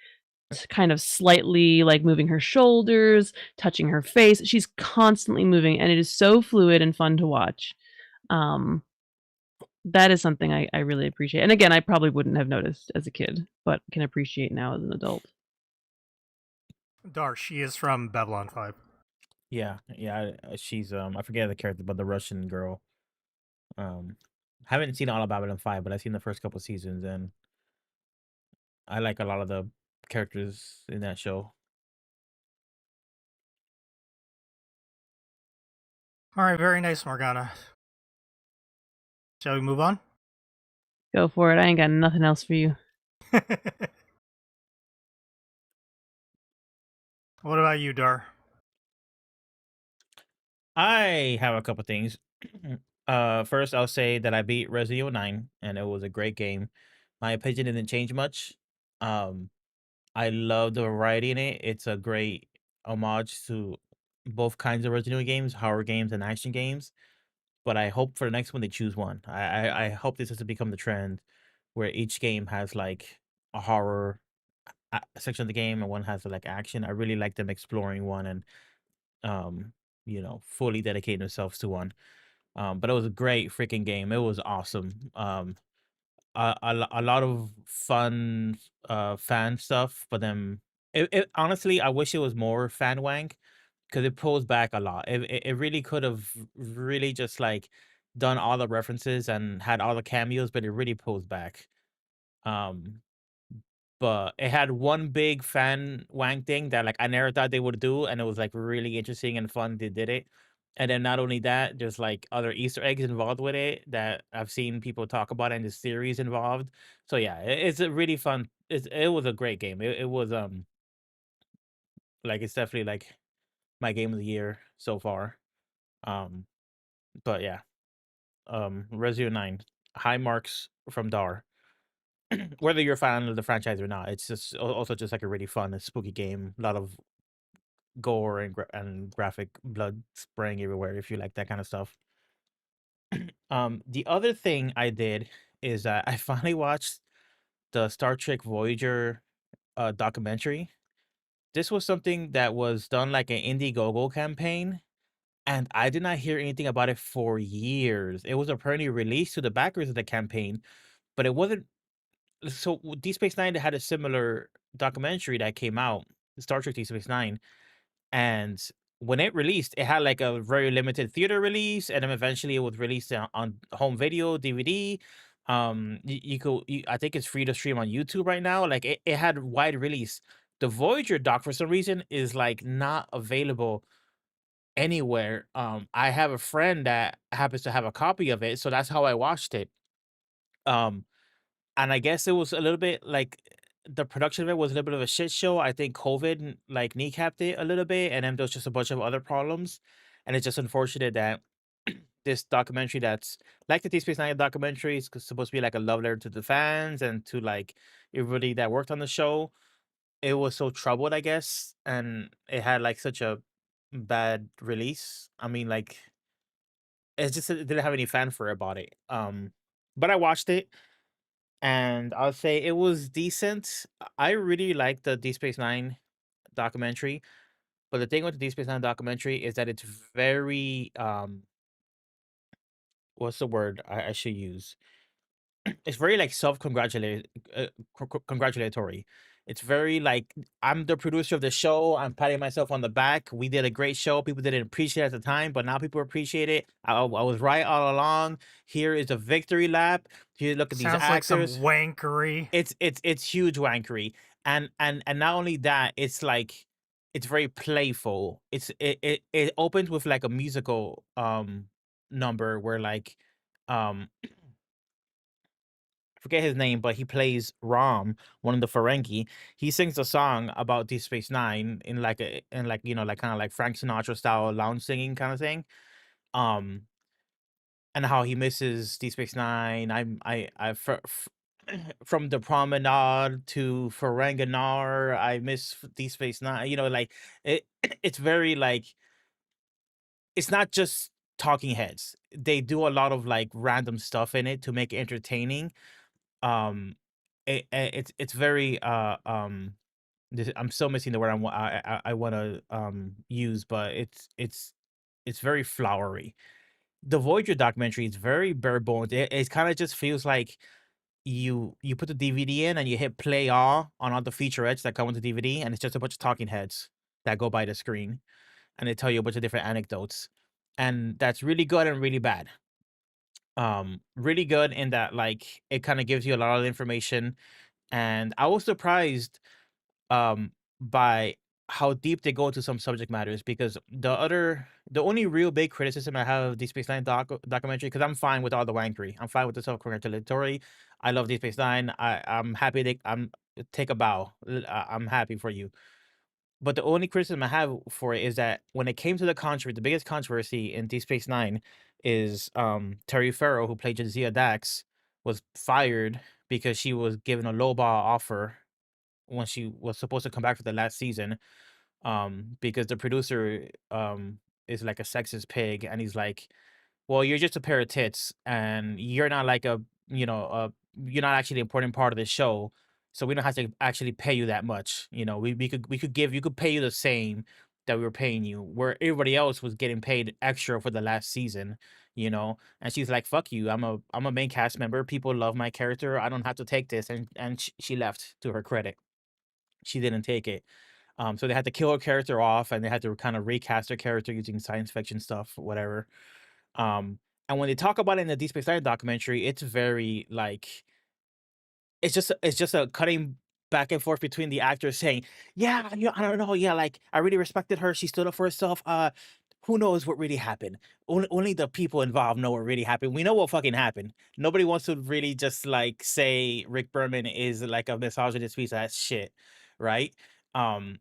kind of slightly, like, moving her shoulders, touching her face. She's constantly moving, and it is so fluid and fun to watch. Um, that is something I really appreciate, and again, I probably wouldn't have noticed as a kid, but can appreciate now as an adult. Dar, she is from Babylon 5. Yeah, yeah. She's I forget the character, but the Russian girl. Um, haven't seen all of Babylon 5, but I've seen the first couple seasons, and I like a lot of the characters in that show. Alright, very nice, Morgana. Shall we move on? Go for it, I ain't got nothing else for you. What about you, Dar? I have a couple things. First, I'll say that I beat Resident Evil 9, and it was a great game. My opinion didn't change much. Um, I love the variety in it. It's a great homage to both kinds of Resident Evil games, horror games and action games. But I hope for the next one they choose one. I hope this has to become the trend where each game has like a horror section of the game and one has like action. I really like them exploring one and um fully dedicating themselves to one. But it was a great freaking game. It was awesome. A lot of fun fan stuff, but then it honestly I wish it was more fan wank because it pulls back a lot. It really could have really just like done all the references and had all the cameos, but it really pulls back. Um, but it had one big fan wank thing that like I never thought they would do, and it was like really interesting and fun. They did it. And then not only that, there's like other Easter eggs involved with it that I've seen people talk about and the series involved. So yeah, it's a really fun. It was a great game. It was like it's definitely like my game of the year so far. Um, but yeah, Resident 9, high marks from Dar. Whether you're a fan of the franchise or not, it's just also just like a really fun and spooky game. A lot of gore and graphic blood spraying everywhere if you like that kind of stuff. The other thing I did is that I finally watched the Star Trek Voyager documentary. This was something that was done like an Indiegogo campaign, and I did not hear anything about it for years. It was apparently released to the backers of the campaign, but it wasn't. So Deep Space Nine had a similar documentary that came out, Star Trek Deep Space Nine, and when it released, it had like a very limited theater release, and then eventually it was released on home video, DVD. You could, I think it's free to stream on YouTube right now. Like it had wide release, The Voyager doc, for some reason, is like not available anywhere. I have a friend that happens to have a copy of it, so that's how I watched it. Um, and I guess it was a little bit like the production of it was a little bit of a shit show. I think COVID like kneecapped it a little bit, and then there was just a bunch of other problems. And it's just unfortunate that this documentary that's like the Deep Space Nine documentary is supposed to be like a love letter to the fans and to like everybody that worked on the show. It was so troubled, I guess, and it had like such a bad release. I mean, like it's just it didn't have any fanfare about it. But I watched it and I'll say it was decent. I really like the Deep Space Nine documentary, but the thing with the Deep Space Nine documentary is that it's very what's the word I should use? It's very like congratulatory. It's very like I'm the producer of the show. I'm patting myself on the back. We did a great show. People didn't appreciate it at the time, but now people appreciate it. I was right all along. Here is a victory lap. Here, look at these Sounds like some actors. wankery. It's huge wankery, and not only that, it's like it's very playful. It opens with like a musical number where like um I forget his name, but he plays Rom, one of the Ferengi. He sings a song about Deep Space Nine in like like kind of like Frank Sinatra style lounge singing kind of thing. Um, and how he misses Deep Space Nine. From the promenade to Ferenginar, I miss Deep Space Nine. Like it. It's very like it's not just talking heads. They do a lot of like random stuff in it to make it entertaining. It's very I'm still missing the word I want to use, but it's very flowery. The Voyager documentary is very bare bones. It kind of just feels like you put the DVD in and you hit play all on all the featurettes that come with the DVD, and it's just a bunch of talking heads that go by the screen and they tell you a bunch of different anecdotes. And that's really good and really bad. Really good in that like it kind of gives you a lot of information, and I was surprised um by how deep they go into some subject matters, because the only real big criticism I have of Deep Space Nine documentary, because I'm fine with all the wankery, I'm fine with the self-congratulatory. I love Deep Space Nine. I'm happy I'm take a bow. I'm happy for you. But the only criticism I have for it is that when it came to the controversy, the biggest controversy in Deep Space Nine is Terry Farrell, who played Jadzia Dax, was fired because she was given a lowball offer when she was supposed to come back for the last season. Because the producer is like a sexist pig, and he's like, well, you're just a pair of tits, and you're not like you're not actually the important part of the show, so we don't have to actually pay you that much. We could pay you the same that we were paying you, where everybody else was getting paid extra for the last season. And she's like, "Fuck you! I'm a main cast member. People love my character. I don't have to take this." And she left. To her credit, she didn't take it. So they had to kill her character off, and they had to kind of recast her character using science fiction stuff, whatever. And when they talk about it in the Deep Space Nine documentary, it's very like it's just a cutting back and forth between the actors saying, "Yeah, I don't know, yeah, like I really respected her. She stood up for herself. Who knows what really happened? Only the people involved know what really happened. We know what fucking happened. Nobody wants to really just like say Rick Berman is like a misogynist piece of that shit, right?" Um,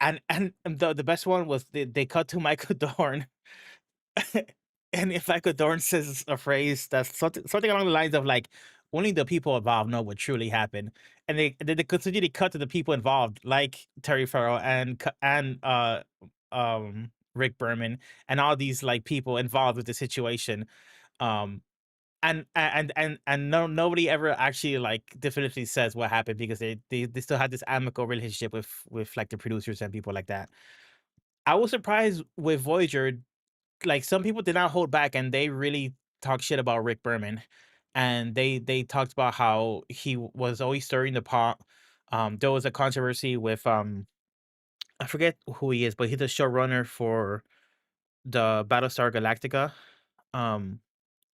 and the best one was they cut to Michael Dorn. And if Michael Dorn says a phrase that's something along the lines of like, only the people involved know what truly happened, and they continue to cut to the people involved, like Terry Farrell and Rick Berman and all these like people involved with the situation. Um, and nobody ever actually like definitively says what happened, because they still had this amicable relationship with like the producers and people like that. I was surprised with Voyager. Like some people did not hold back, and they really talked shit about Rick Berman, and they talked about how he was always stirring the pot. There was a controversy with I forget who he is, but he's the showrunner for the Battlestar Galactica. Um,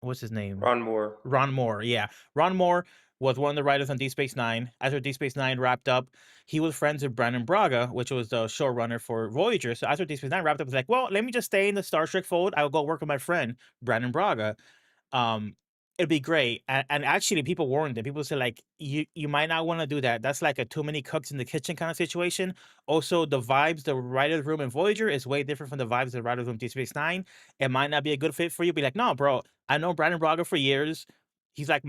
what's his name? Ron Moore. Ron Moore, yeah. Ron Moore was one of the writers on Deep Space Nine. After Deep Space Nine wrapped up, he was friends with Brandon Braga, which was the showrunner for Voyager. So after Deep Space Nine wrapped up, he's like, well, let me just stay in the Star Trek fold. I will go work with my friend Brandon Braga. um it'd be great. And actually people warned him. People said like, you might not want to do that. That's like a too many cooks in the kitchen kind of situation. Also, the vibes, the writer's room in Voyager is way different from the vibes of the writer's room in Deep Space Nine. It might not be a good fit for you. Be like, no, bro, I know Brandon Braga for years. He's like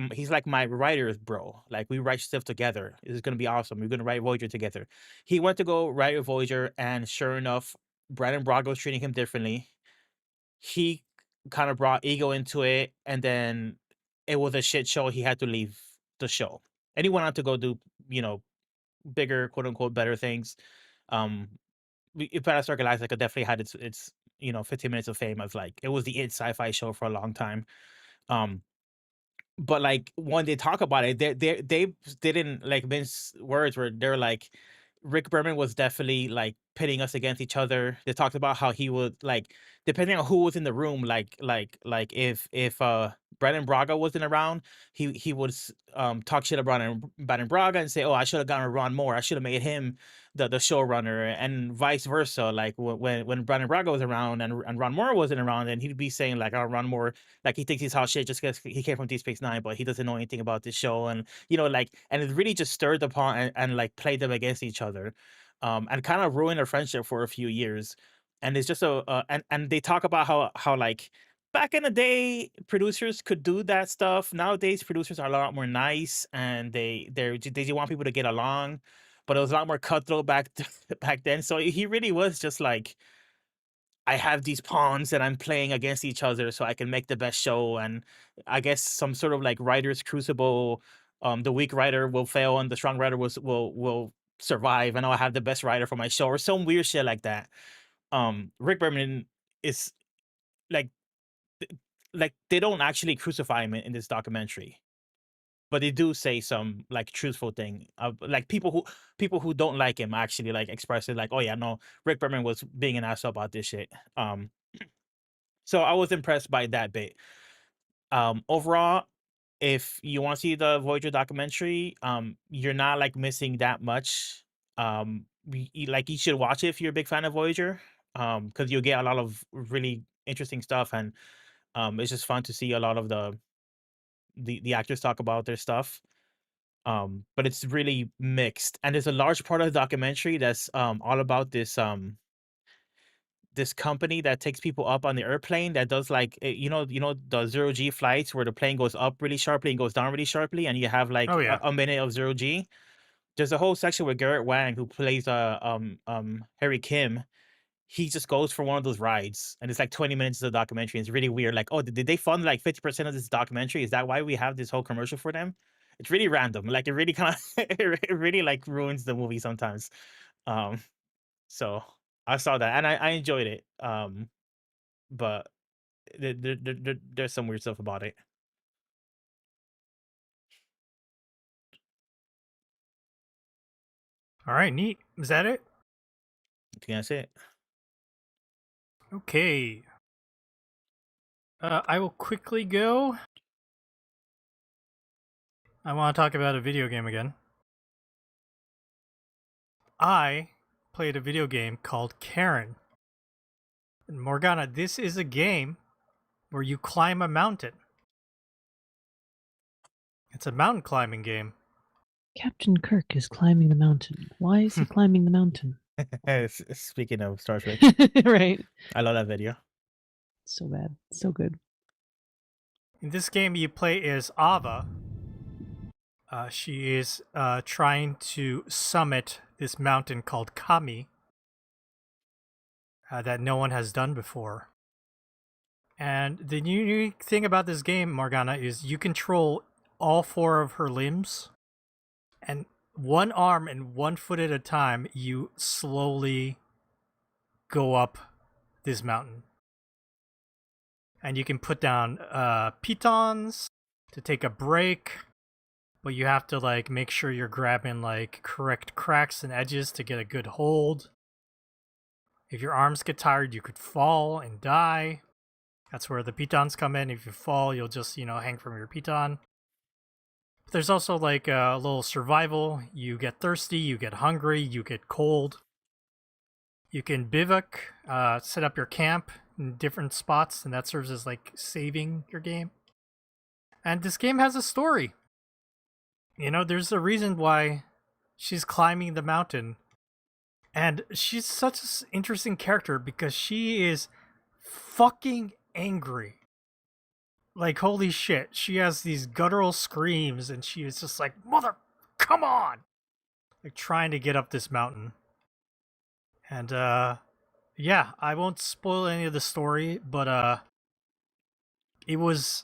my writer, bro. Like, we write stuff together. This is gonna be awesome. We're gonna write Voyager together. He went to go write with Voyager, and sure enough, Brandon Braga was treating him differently. He kind of brought ego into it, and then it was a shit show. He had to leave the show, and he went on to go do, bigger, quote unquote, better things. Um, Battlestar Galactica definitely had its 15 minutes of fame as like it was the sci-fi show for a long time. Um, but like when they talk about it, they didn't like mince words where they're like, Rick Berman was definitely like pitting us against each other. They talked about how he would like, depending on who was in the room, like if Brandon Braga wasn't around, he would talk shit about Brandon Braga and say, oh, I should have gotten Ron Moore. I should have made him the showrunner, and vice versa. Like when Brandon Braga was around and Ron Moore wasn't around, and he'd be saying like, oh, Ron Moore, like he thinks he's hot shit just because he came from Deep Space Nine, but he doesn't know anything about this show. And like, and it really just stirred upon and like played them against each other, and kind of ruined their friendship for a few years. And it's just and they talk about how like back in the day producers could do that stuff. Nowadays producers are a lot more nice, and they just want people to get along, but it was a lot more cutthroat back then. So he really was just like, I have these pawns that I'm playing against each other so I can make the best show. And I guess some sort of like writer's crucible. The weak writer will fail and the strong writer will survive. And I'll have the best writer for my show, or some weird shit like that. Rick Berman is like, they don't actually crucify him in this documentary, but they do say some like truthful thing. Like people who don't like him actually like express it like, oh yeah, no, Rick Berman was being an asshole about this shit. So I was impressed by that bit. Overall, if you want to see the Voyager documentary, you're not like missing that much. Like, you should watch it if you're a big fan of Voyager, because you'll get a lot of really interesting stuff, and it's just fun to see a lot of the actors talk about their stuff. But it's really mixed, and there's a large part of the documentary that's all about this company that takes people up on the airplane that does like, the 0G flights where the plane goes up really sharply and goes down really sharply, and you have like Oh, yeah. a minute of 0G. There's a whole section where Garrett Wang, who plays Harry Kim, he just goes for one of those rides, and it's like 20 minutes of the documentary. And it's really weird. Like, oh, did they fund like 50% of this documentary? Is that why we have this whole commercial for them? It's really random. Like, it really kind of it really like ruins the movie sometimes. So I saw that and I enjoyed it. But there's some weird stuff about it. All right, neat. Is that it? I think that's it. Okay. I will quickly go. I want to talk about a video game again. I played a video game called Karen. And Morgana, this is a game where you climb a mountain. It's a mountain climbing game. Captain Kirk is climbing the mountain. Why is he climbing the mountain? Speaking of Star Trek, Right. I love that video. So bad. So good. In this game, you play as Ava. She is trying to summit this mountain called Kami that no one has done before. And the unique thing about this game, Morgana, is you control all 4 of her limbs, and one arm and 1 foot at a time, you slowly go up this mountain. And you can put down pitons to take a break, but you have to like make sure you're grabbing like correct cracks and edges to get a good hold. If your arms get tired, you could fall and die. That's where the pitons come in. If you fall, you'll just, hang from your piton. There's also like a little survival. You get thirsty, you get hungry, you get cold. You can bivouac, set up your camp in different spots, and that serves as like saving your game. And this game has a story. You know, there's a reason why she's climbing the mountain. And she's such an interesting character because she is fucking angry. Like, holy shit. She has these guttural screams, and she is just like, mother, come on! Like, trying to get up this mountain. And, yeah, I won't spoil any of the story, but, it was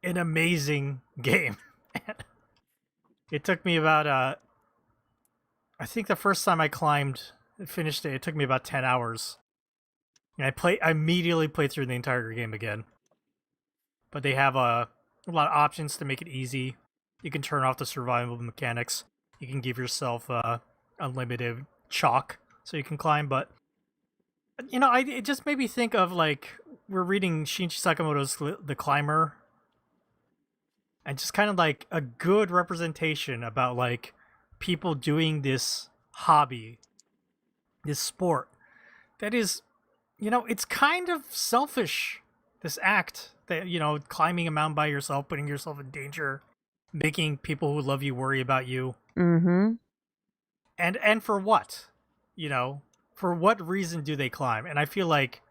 an amazing game. It took me about, I think the first time I finished it took me about 10 hours. And I immediately played through the entire game again. But they have a lot of options to make it easy. You can turn off the survival mechanics. You can give yourself unlimited chalk so you can climb. But you know, it just made me think of like we're reading Shinichi Sakamoto's The Climber, and just kind of like a good representation about like people doing this hobby, this sport that is, you know, it's kind of selfish. This act that, you know, climbing a mountain by yourself, putting yourself in danger, making people who love you worry about you. Mm-hmm. And for what? You know, for what reason do they climb? And I feel like,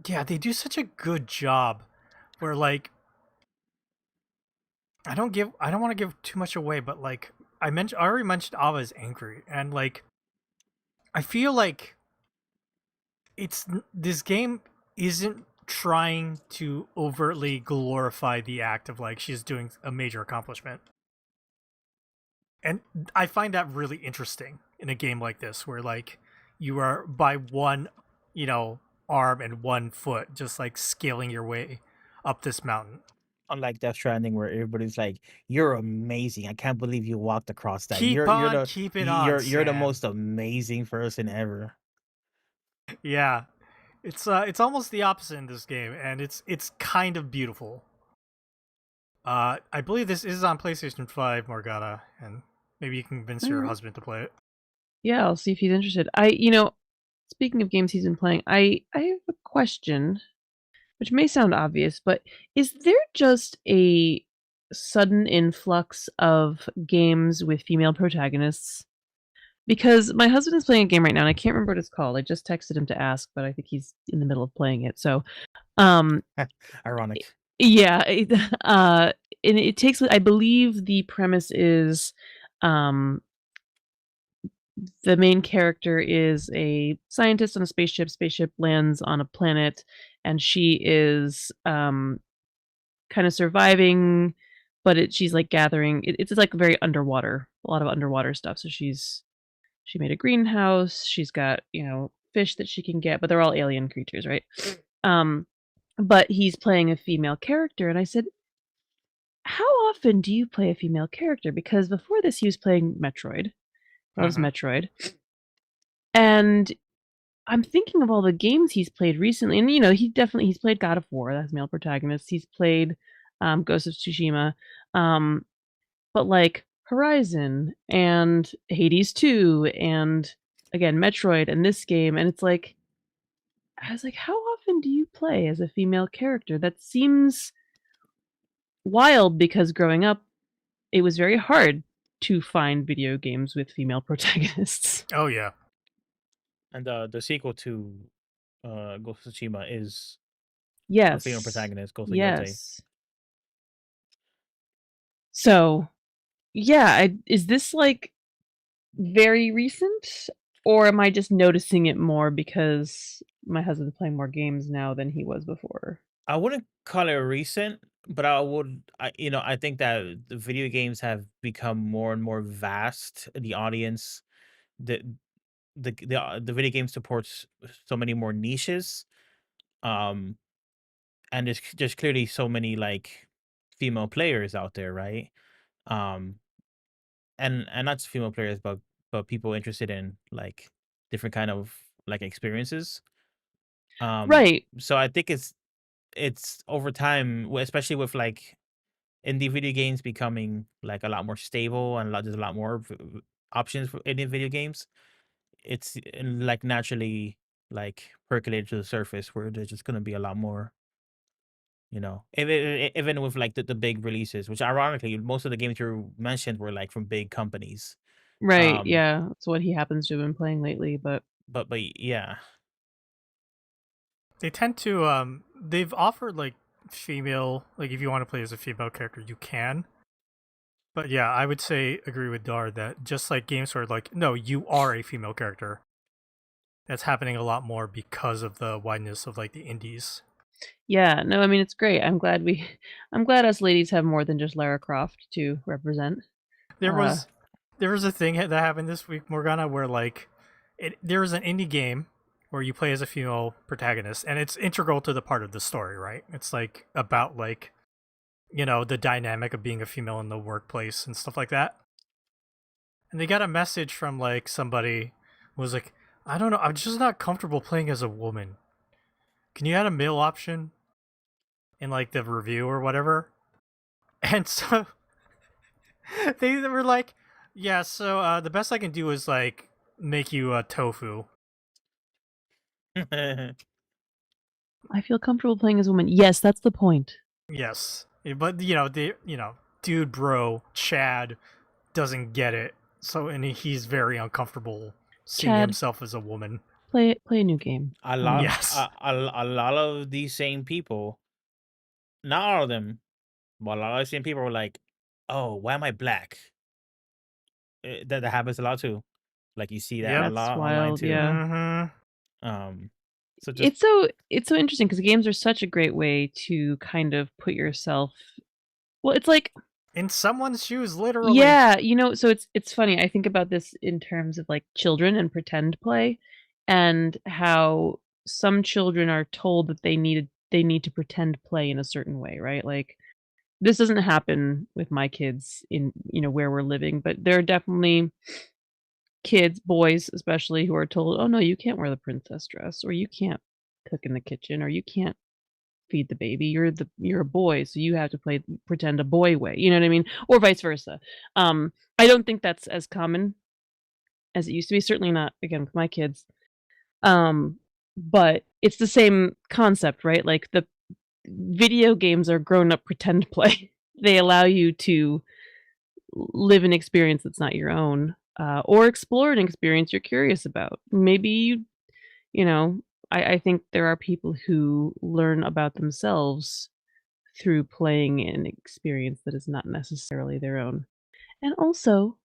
yeah, they do such a good job where like I don't want to give too much away, but like I already mentioned Ava is angry, and like I feel like this game isn't trying to overtly glorify the act of like she's doing a major accomplishment. And I find that really interesting in a game like this where like you are by one, you know, arm and one foot just like scaling your way up this mountain. Unlike Death Stranding, where everybody's like, "You're amazing! I can't believe you walked across that. Keep You're on the keeping on, you're the Sam. most amazing person ever." Yeah. It's almost the opposite in this game, and it's kind of beautiful. I believe this is on PlayStation 5, Morgana, and maybe you can convince your Alright. husband to play it. Yeah, I'll see if he's interested. Speaking of games he's been playing, I have a question, which may sound obvious, but is there just a sudden influx of games with female protagonists? Because my husband is playing a game right now, and I can't remember what it's called. I just texted him to ask, but I think he's in the middle of playing it. So, um, Ironic. yeah, and it takes. I believe the premise is, um, the main character is a scientist on a spaceship. Spaceship lands on a planet, and she is kind of surviving, but she's like gathering. It's like very underwater, a lot of underwater stuff. So she made a greenhouse. She's got fish that she can get, but they're all alien creatures, right? Um, but he's playing a female character, and I said, "How often do you play a female character?" Because before this, he was playing Metroid. Loves Mhm. Metroid. And I'm thinking of all the games he's played recently, and he's played God of War, that has male protagonists. He's played Ghost of Tsushima, but like Horizon and Hades 2, and again Metroid and this game, and it's like I was like, how often do you play as a female character? That seems wild because growing up, it was very hard to find video games with female protagonists. Oh yeah. And the sequel to Ghost of Tsushima is a female Yes. protagonist, Ghost of Yotei. Yes. So, yeah, is this like very recent, or am I just noticing it more because my husband's playing more games now than he was before? I wouldn't call it recent, but I think that the video games have become more and more vast. The audience, the the video game supports so many more niches, um, and there's clearly so many like female players out there, right? Um, and not just female players, but people interested in like different kind of like experiences. Right. So I think it's over time, especially with like indie video games becoming like a lot more stable and there's a lot more options for indie video games, it's like naturally like percolated to the surface where there's just gonna be a lot more. Even with like the big releases, which ironically most of the games you mentioned were like from big companies. Right, Um, yeah, that's what he happens to have been playing lately, but but yeah, They tend to they've offered like female, like if you want to play as a female character, you can. But yeah, I would say agree with Dar that just like games where like, no, you are a female character. That's happening a lot more because of the wideness of like the indies. yeah, no, I mean, it's great. I'm glad I'm glad us ladies have more than just Lara Croft to represent. There Uh, was a thing that happened this week, Morgana, where like there was an indie game where you play as a female protagonist, and it's integral to the part of the story, right? It's like about like the dynamic of being a female in the workplace and stuff like that. And they got a message from like somebody who was like, I don't know, I'm just not comfortable playing as a woman. Can you add a male option in like the review or whatever? And so they were like, yeah, so the best I can do is like make you a tofu. I feel comfortable playing as a woman. Yes, that's the point. Yes. But dude bro, Chad doesn't get it. So and he's very uncomfortable seeing Chad. himself as a woman. Play a new game. a lot, Yes. a lot of these same people, not all of them, but a lot of the same people were like, "Oh, why am I black?" That happens a lot too. Like you see that Yep. a That's lot online wild, too. yeah. Mm-hmm. So just It's so interesting because games are such a great way to kind of put yourself. Well, it's like In someone's shoes, literally. yeah, so it's funny. I think about this in terms of like children and pretend play, and how some children are told that they need to pretend play in a certain way, right? Like this doesn't happen with my kids in where we're living, but there are definitely kids, boys especially, who are told, "Oh no, you can't wear the princess dress, or you can't cook in the kitchen, or you can't feed the baby. You're a boy, so you have to pretend a boy way." You know what I mean? Or vice versa. I don't think that's as common as it used to be. Certainly not again with my kids. But it's the same concept, right? Like the video games are grown up pretend play. They allow you to live an experience that's not your own, or explore an experience you're curious about. Maybe you know, I think there are people who learn about themselves through playing an experience that is not necessarily their own. And also,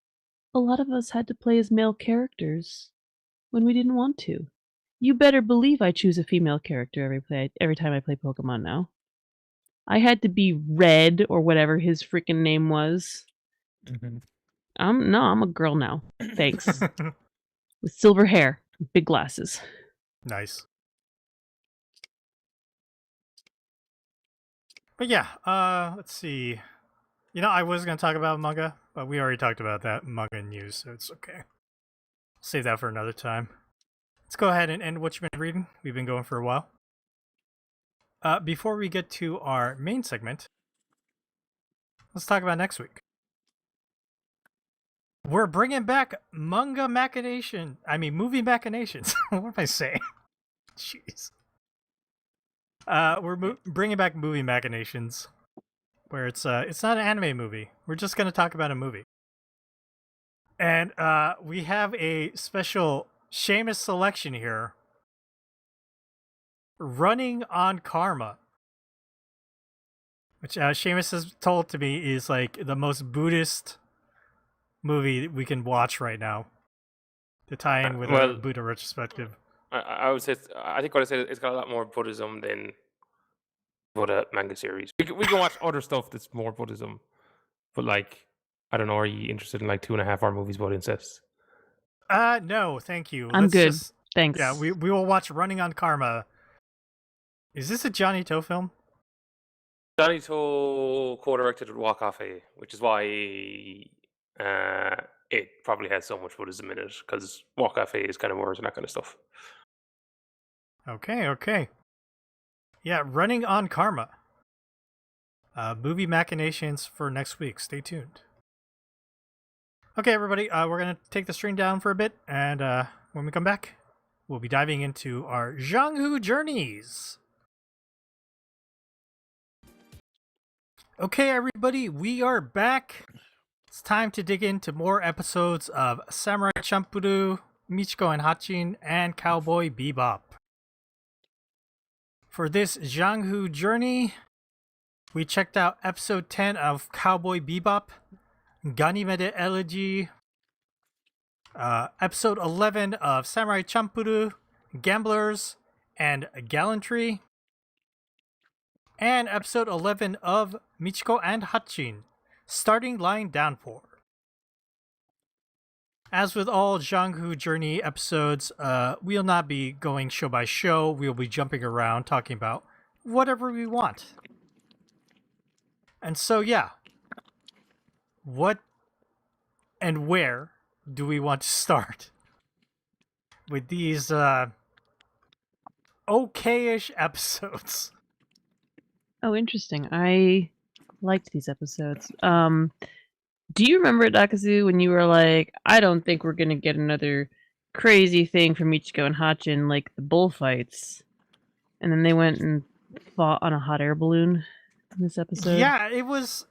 a lot of us had to play as male characters when we didn't want to. You better believe I choose a female character every time I play Pokemon now. I had to be Red or whatever his freaking name was. Mhm. I'm a girl now. Thanks. With silver hair, and big glasses. Nice. But yeah, let's see. I was gonna talk about manga, but we already talked about that manga news, so it's okay. Save that for another time. Let's go ahead and end what you've been reading. We've been going for a while. Before we get to our main segment, let's talk about next week. We're bringing back movie machinations. What am I saying? Jeez. We're bringing back movie machinations, where it's not an anime movie. We're just gonna talk about a movie, and we have a special Seamus selection here. Running on Karma, which Seamus has told to me is like the most Buddhist movie we can watch right now, to tie in with our Buddha retrospective. I would say I think what I said, it's got a lot more Buddhism than Buddha manga series. We can watch other stuff that's more Buddhism, but like I don't know. Are you interested in like 2.5 hour movies about incest? No, thank you. I'm good. Thanks. Yeah, we will watch Running on Karma. Is this a Johnny To film? Johnny To co-directed with Wakafe, which is why it probably has so much Buddhism in it, because Wakafe is kind of worse and that kind of stuff. Okay. Yeah, Running on Karma. movie machinations for next week. Stay tuned. Okay, everybody, we're going to take the stream down for a bit, and when we come back, we'll be diving into our Jianghu journeys. Okay, everybody, we are back. It's time to dig into more episodes of Samurai Champloo, Michiko and Hatchin, and Cowboy Bebop. For this Jianghu journey, we checked out episode 10 of Cowboy Bebop, Ganimede Elegy, episode 11 of Samurai Champloo, Gamblers and Gallantry, and episode 11 of Michiko and Hatchin, Starting Line Downpour. As with all Jianghu Journey episodes, we'll not be going show by show. We'll be jumping around talking about whatever we want. And so, yeah. What and where do we want to start with these okay-ish episodes? Oh, interesting. I liked these episodes. Do you remember, Dakazu, when you were like, I don't think we're going to get another crazy thing from Michiko and Hatchin, like the bullfights? And then they went and fought on a hot air balloon in this episode? Yeah, it was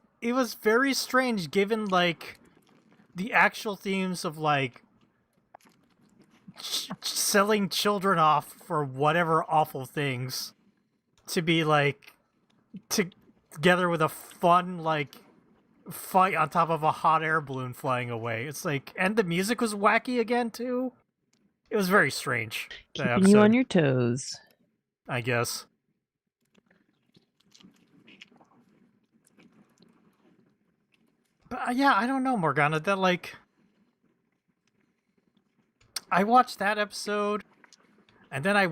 very strange given, like, the actual themes of, like, selling children off for whatever awful things to be, like, together with a fun, like, fight on top of a hot air balloon flying away. It's like, and the music was wacky again too. It was very strange. Keeping you on your toes, I guess. But yeah, I don't know, Morgana. That, like, I watched that episode, and then I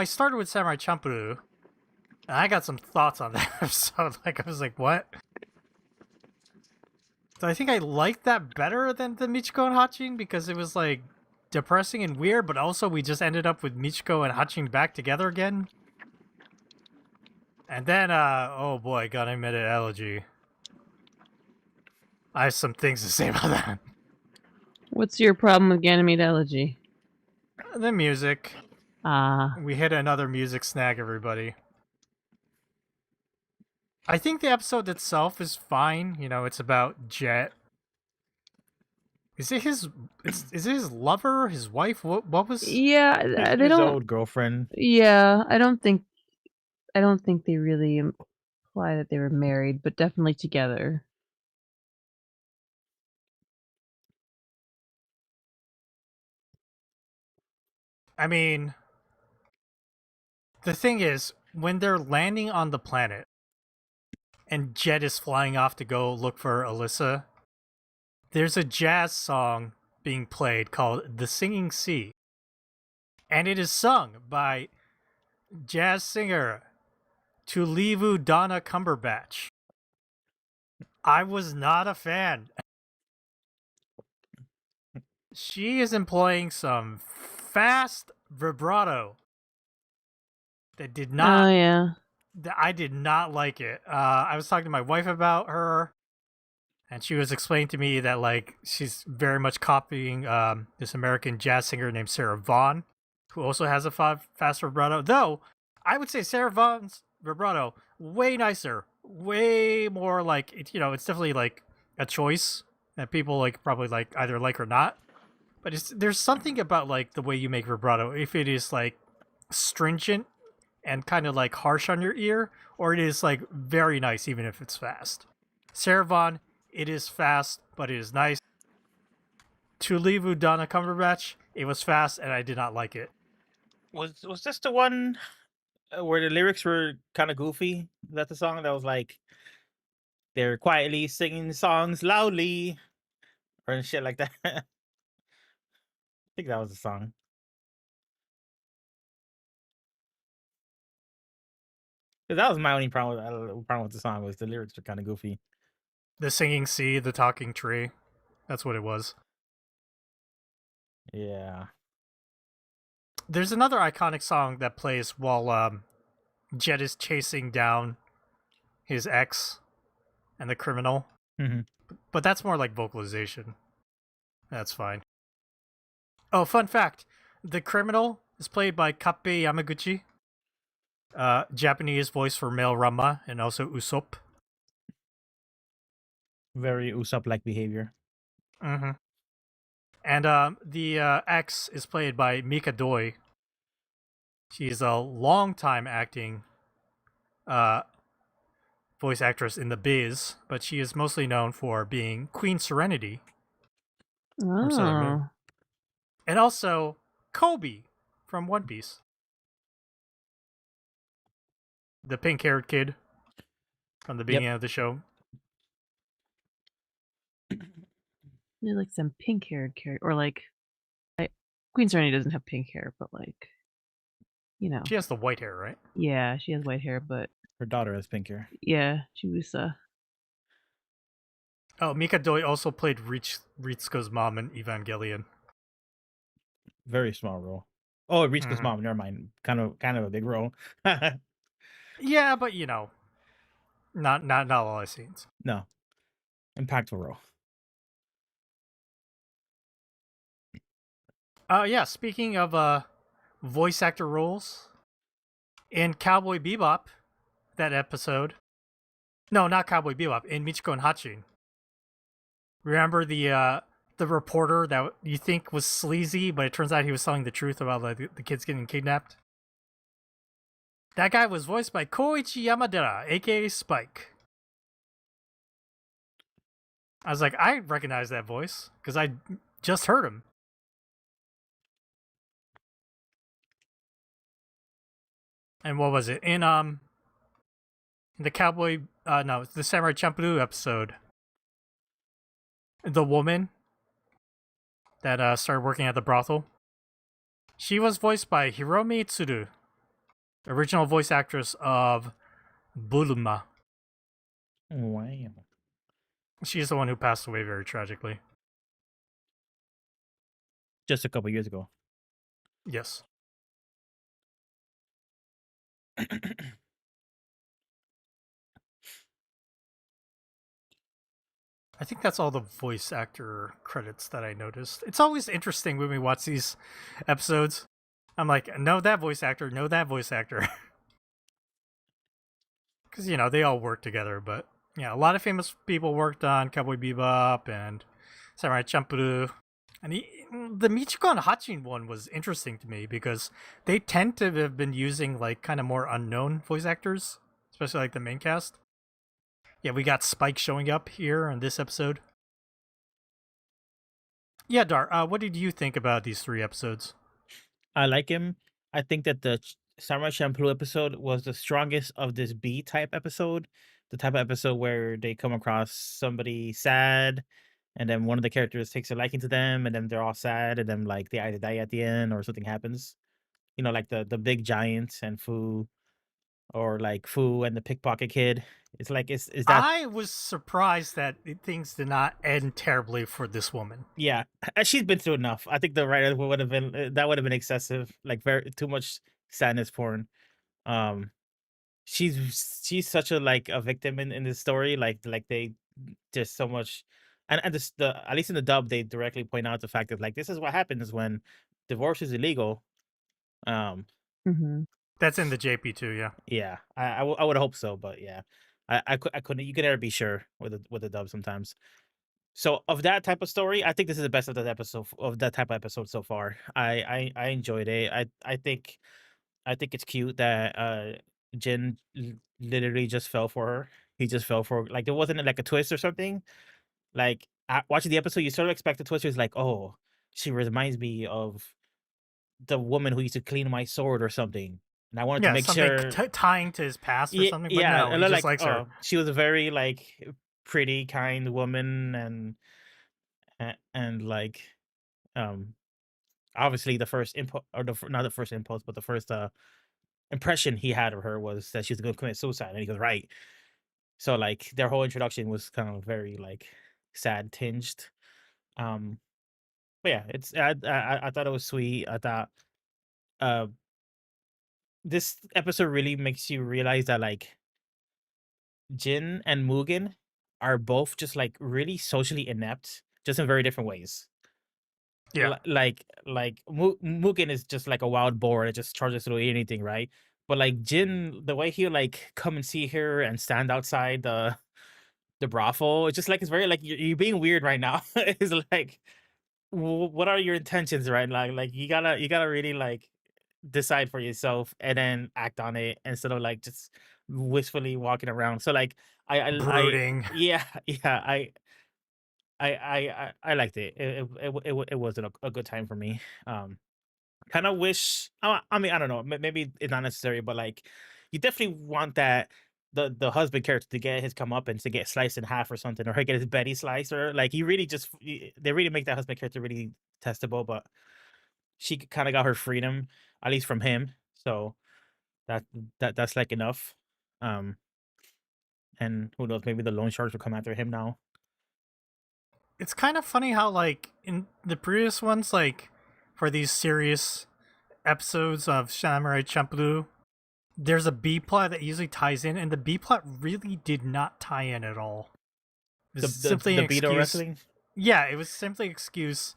started with Samurai Champloo, and I got some thoughts on that episode. Like, I was like, what? So I think I liked that better than the Michiko and Hatchin because it was, like, depressing and weird, but also we just ended up with Michiko and Hatchin back together again. And then, oh boy, Ganimede Elegy. I have some things to say about that. What's your problem with Ganymede Elegy? The music. Ah. We hit another music snag, everybody. I think the episode itself is fine. You know, it's about Jet. Is it his lover, his wife? What was? Yeah, they His don't. old girlfriend. Yeah, I don't think they really imply that they were married, but definitely together. I mean, the thing is, when they're landing on the planet, and Jet is flying off to go look for Alyssa, there's a jazz song being played called "The Singing Sea," and it is sung by jazz singer Tulivu Donna Cumberbatch. I was not a fan. She is employing some fast vibrato that did not. Oh yeah. I did not like it. I was talking to my wife about her, and she was explaining to me that, like, she's very much copying this American jazz singer named Sarah Vaughan, who also has a fast vibrato. Though I would say Sarah Vaughan's vibrato way nicer, way more like it's definitely like a choice that people like probably like either like or not. But there's something about like the way you make vibrato, if it is like stringent and kind of like harsh on your ear, or it is like very nice even if it's fast. Sarah Vaughan, it is fast, but it is nice. Tulivu Donna Cumberbatch, it was fast and I did not like it. Was this the one where the lyrics were kind of goofy? Is that the song that was like they're quietly singing songs loudly or shit like that? I think that was the song. That was my only problem with the song was the lyrics were kind of goofy. The singing sea, the talking tree. That's what it was. Yeah. There's another iconic song that plays while Jet is chasing down his ex and the criminal. Mm-hmm. But that's more like vocalization. That's fine. Oh, fun fact. The criminal is played by Kappei Yamaguchi. Japanese voice for male Rama and also Usopp. Very Usopp-like behavior. Mm-hmm. And the ex is played by Mika Doi. She's a long-time acting voice actress in the biz, but she is mostly known for being Queen Serenity from Sailor Moon. Oh. And also Kobe from One Piece. The pink-haired kid from the beginning of the show. Maybe like some pink-haired character, or like Queen Serenity doesn't have pink hair, but like, you know, She has the white hair, right? yeah, she has white hair, but Her daughter has pink hair. yeah, Chibusa. Oh, Mika Doi also played Ritsuko's mom in Evangelion. Very small role. Oh, Ritsuko's Mhm. mom. Never mind. Kind of a big role. Yeah, but you know, not a lot of scenes. No, impactful role. Yeah. Speaking of voice actor roles, in Cowboy Bebop, that episode. No, not Cowboy Bebop. In Michiko and Hatchin. Remember the reporter that you think was sleazy, but it turns out he was telling the truth about the kids getting kidnapped? That guy was voiced by Koichi Yamadera, aka Spike. I was like, I recognize that voice because I just heard him. And what was it? In the Cowboy no, the Samurai Champloo episode. The woman that started working at the brothel. She was voiced by Hiromi Tsuru, original voice actress of Bulma. Wow. She's the one who passed away very tragically. Just a couple years ago. Yes. I think that's all the voice actor credits that I noticed. It's always interesting when we watch these episodes. I'm like, no, that voice actor, no, that voice actor. Because, you know, they all work together. But, yeah, a lot of famous people worked on Cowboy Bebop and Samurai Champloo. And the Michiko and Hatchin one was interesting to me because they tend to have been using, like, kind of more unknown voice actors, especially, like, the main cast. Yeah, we got Spike showing up here in this episode. Yeah, Dar, what did you think about these 3 episodes? I like him. I think that the Samurai Champloo episode was the strongest of this B type episode. The type of episode where they come across somebody sad, and then one of the characters takes a liking to them, and then they're all sad, and then like they either die at the end or something happens. You know, like the big giant and Fu, or like Fu and the pickpocket kid. It's like is that I was surprised that things did not end terribly for this woman. yeah, she's been through enough. I think the writer would have been that would have been excessive, like very too much sadness porn. Um, she's such a like a victim in this story. Like they just so much, and this, the at least in the dub they directly point out the fact that like this is what happens when divorce is illegal. Um, Mm-hmm. That's in the JP2, yeah. yeah, I would hope so, but yeah, I couldn't. You can never be sure with the dub sometimes. So of that type of story, I think this is the best of that episode of that type of episode so far. I enjoyed it. I think it's cute that Jin literally just fell for her. He just fell for like there wasn't like a twist or something. Like watching the episode, you sort of expect the twist. It's like, oh, she reminds me of the woman who used to clean my sword or something, and I wanted to Yeah, make something sure. tying to his past or something, but Yeah, no, and he they're just like, likes her. oh, she was a very like pretty, kind woman, and like um obviously the first impulse or not the first impulse but the first impression he had of her was that she was going to commit suicide, and he goes right. So like their whole introduction was kind of very like sad tinged. um but yeah, it's I thought it was sweet. I thought uh this episode really makes you realize that like Jin and Mugen are both just like really socially inept, just in very different ways. Yeah. Mugen is just like a wild boar that just charges through anything, right? But like Jin, the way he like come and see her and stand outside the brothel, it's just like it's very like you're being weird right now. It's like, what are your intentions, right? Like you gotta really like decide for yourself and then act on it instead of like just wistfully walking around. So like I Brooding. yeah yeah I liked it. It wasn't a good time for me. Kind of wish. I mean, I don't know. Maybe it's not necessary, but like, you definitely want that the husband character to get his comeuppance, to get sliced in half or something, or get his Betty sliced, or like he really just they really make that husband character really testable. But she kind of got her freedom, at least from him. So that that's like enough. Um, and who knows? Maybe the loan sharks will come after him now. It's kind of funny how, like, in the previous ones, like, for these serious episodes of Samurai Champloo, there's a B plot that usually ties in, and the B plot really did not tie in at all. It was simply an The Beto excuse. wrestling. Yeah, it was simply an excuse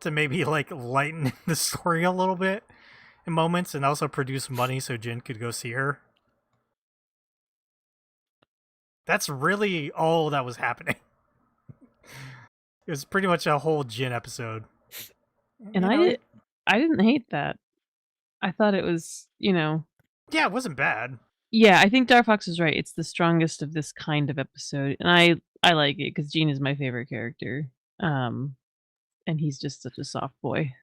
to maybe like lighten the story a little bit in moments, and also produce money so Jin could go see her. That's really all that was happening. It was pretty much a whole Jin episode. And I didn't hate that. I thought it was, Yeah, it wasn't bad. yeah, I think Dark Fox is right. It's the strongest of this kind of episode, and I like it because Gene is my favorite character. And he's just such a soft boy.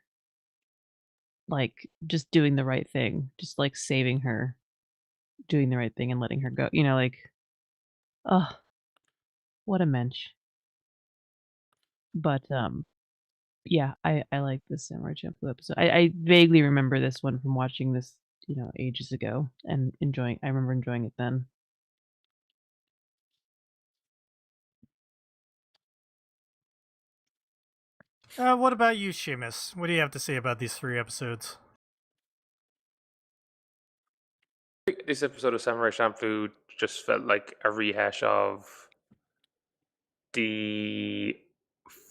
Like, just doing the right thing, just like saving her, doing the right thing and letting her go. Like, oh, what a mensch. But yeah, I like this Samurai Champloo episode. I vaguely remember this one from watching this, ages ago and I remember enjoying it then. What about you, Seamus? What do you have to say about these 3 episodes? This episode of Samurai Champloo just felt like a rehash of the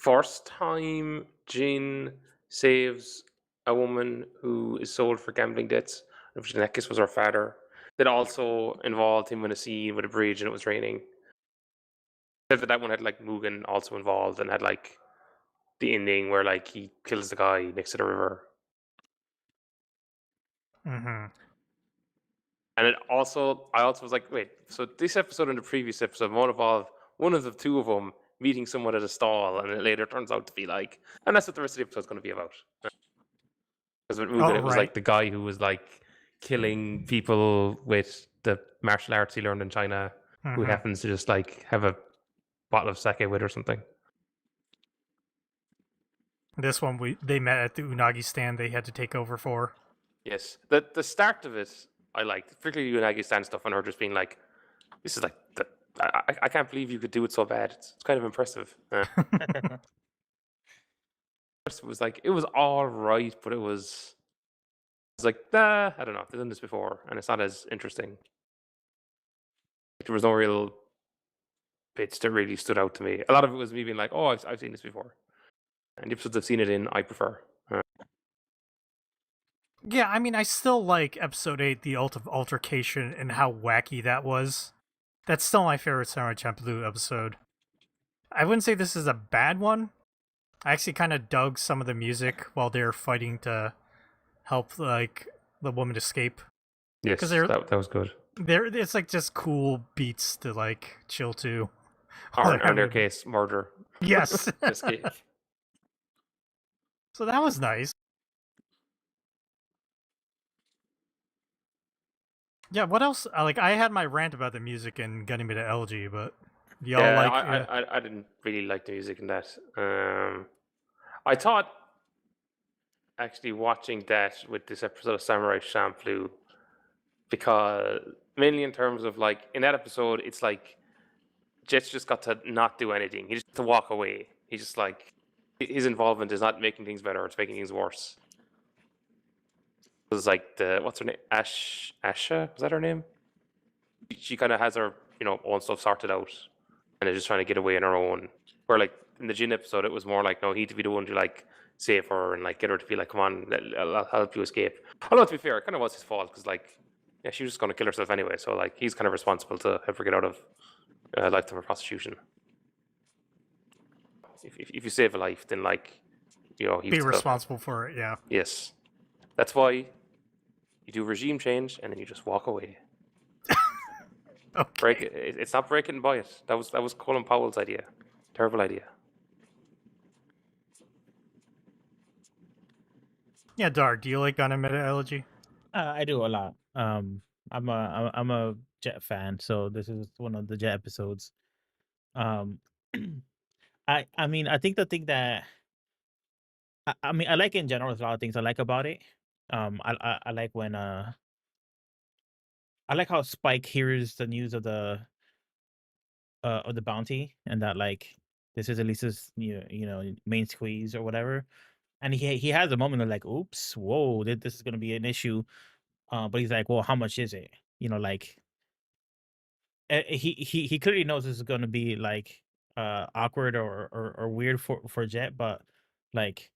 first time Jin saves a woman who is sold for gambling debts, which in that case was her father. That also involved him in a scene with a bridge and it was raining. Except that one had like Mugen also involved and had like the ending where like he kills the guy next to the river. Mm-hmm. And I also was like, wait, so this episode and the previous episode won't involve one of the two of them meeting someone at a stall, and it later turns out to be like, and that's what the rest of the episode's going to be about. Because with Mugen, it was like the guy who was like killing people with the martial arts he learned in China, who happens to just like have a bottle of sake with or something. This one, they met at the unagi stand they had to take over for. Yes, the start of it I liked, particularly Unagi stand stuff, and her just being like, "This is like I can't believe you could do it so bad. It's kind of impressive." It was like it was all right, but it was like nah, I don't know. I've done this before, and it's not as interesting. There was no real bits that really stood out to me. A lot of it was me being like, "Oh, I've seen this before," and the episodes I've seen it in, I prefer. Yeah, I mean, I still like episode 8, the altercation, and how wacky that was. That's still my favorite Samurai Champloo episode. I wouldn't say this is a bad one. I actually kind of dug some of the music while they're fighting to help like the woman escape. Yes, that was good. It's like just cool beats to like chill to. Or in their case, murder. Yes. Escape. So that was nice. Yeah, what else? I had my rant about the music and getting me to LG, but y'all I didn't really like the music in that. I thought actually watching that with this episode of Samurai Champloo, because mainly in terms of like in that episode, it's like Jet's just got to not do anything. He just got to walk away. He's just like his involvement is not making things better; it's making things worse. It was like what's her name? Asha? Was that her name? She kind of has her own stuff sorted out, and they're just trying to get away on her own. Where like in the Jin episode, it was more like, no, he'd to be the one to like save her and like get her to be like, come on, I'll help you escape. Although to be fair, it kind of was his fault because like, yeah, she was just going to kill herself anyway. So like, he's kind of responsible to help her get out of lifetime of prostitution. If you save a life, then like, he's Be responsible for it, yeah. Yes, that's why you do regime change and then you just walk away. Okay. Break it. It's not break it and buy it. That was Colin Powell's idea. Terrible idea. Yeah, Dar, do you like Gundam Meta-Elegy? I do a lot. I'm a Jet fan, so this is one of the Jet episodes. Um, I mean, I think the thing that I mean, I like in general. There's a lot of things I like about it. I like when I like how Spike hears the news of the bounty, and that like this is Elisa's main squeeze or whatever, and he has a moment of like, oops, whoa, this is gonna be an issue. But he's like, well, how much is it? Like he clearly knows this is gonna be like awkward or weird for Jet, but like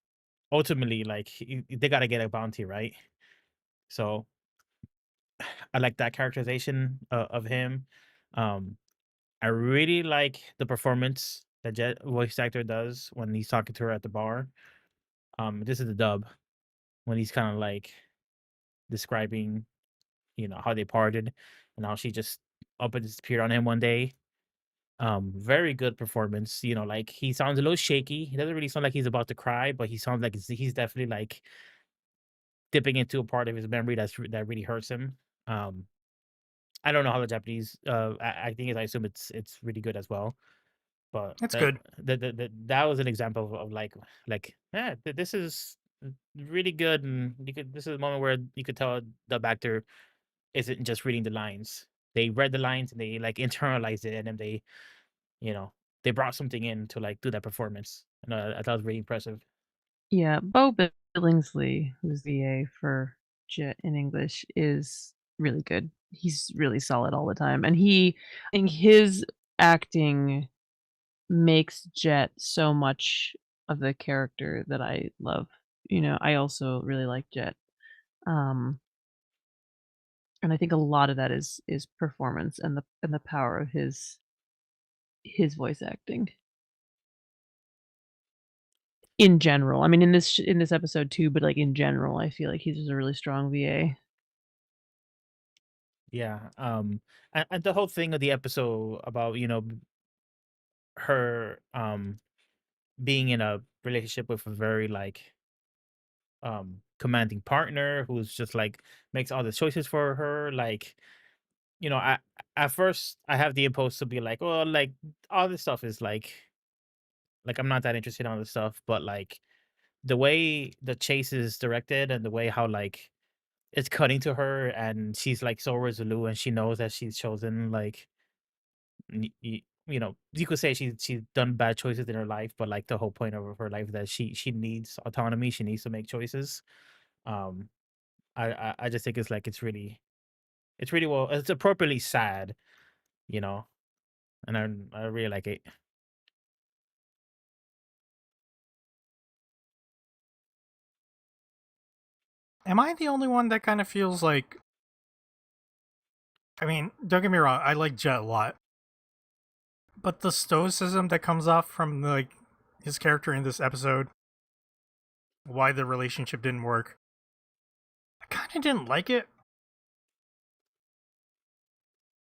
ultimately like they gotta get a bounty, right? So I like that characterization of him. Um, I really like the performance that Jet voice actor does when he's talking to her at the bar. This is the dub when he's kind of like describing, how they parted and how she just up and disappeared on him one day. Very good performance. Like he sounds a little shaky. He doesn't really sound like he's about to cry, but he sounds like he's definitely like dipping into a part of his memory that really hurts him. I don't know how the Japanese acting is. I assume it's really good as well. But That's good. That was an example of like yeah, this is really good, and this is a moment where you could tell the actor isn't just reading the lines. They read the lines and they like internalized it, and then they brought something in to like do that performance. And I thought it was really impressive. Yeah, Bo Billingsley, who's the A for Jet in English, is really good. He's really solid all the time, and I think his acting makes Jet so much of the character that I love. I also really like Jet. Um, and I think a lot of that is performance and the power of his voice acting. In general. I mean, in this episode too, but, like, in general, I feel like he's just a really strong VA. Yeah. And the whole thing of the episode about her being in a relationship with a very like commanding partner who's just like makes all the choices for her, like I at first I have the impulse to be like, well, like all this stuff is like I'm not that interested in all this stuff, but like the way the chase is directed and the way how like it's cutting to her and she's like so resolute and she knows that she's chosen like you could say she's done bad choices in her life, but like the whole point of her life is that she needs autonomy, she needs to make choices. um I just think it's like it's really well, it's appropriately sad, you know and I really like it. Am I the only one that kind of feels like... I mean, don't get me wrong, I like Jet a lot. But the stoicism that comes off from like his character in this episode, why the relationship didn't work, I kind of didn't like it.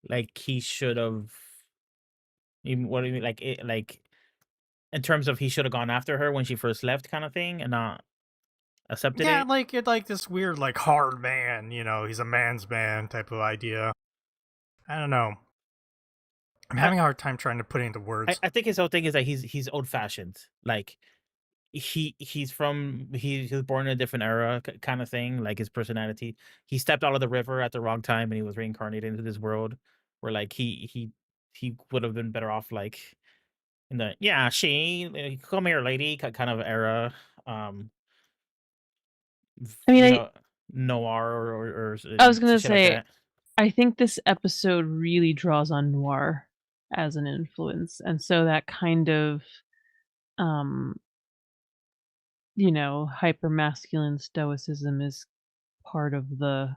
Like he should have, what do you mean, like it, like in terms of he should have gone after her when she first left kind of thing and not accepted Yeah, it. like this weird like hard man, he's a man's man type of idea. I don't know. I'm having a hard time trying to put it into words. I think his whole thing is that he's old fashioned. Like he was born in a different era kind of thing. Like his personality, he stepped out of the river at the wrong time and he was reincarnated into this world where like he would have been better off like in the come here lady kind of era. I mean, Noir or I was gonna shit like say, that. I think this episode really draws on noir as an influence, and so that kind of, um, hyper masculine stoicism is part of the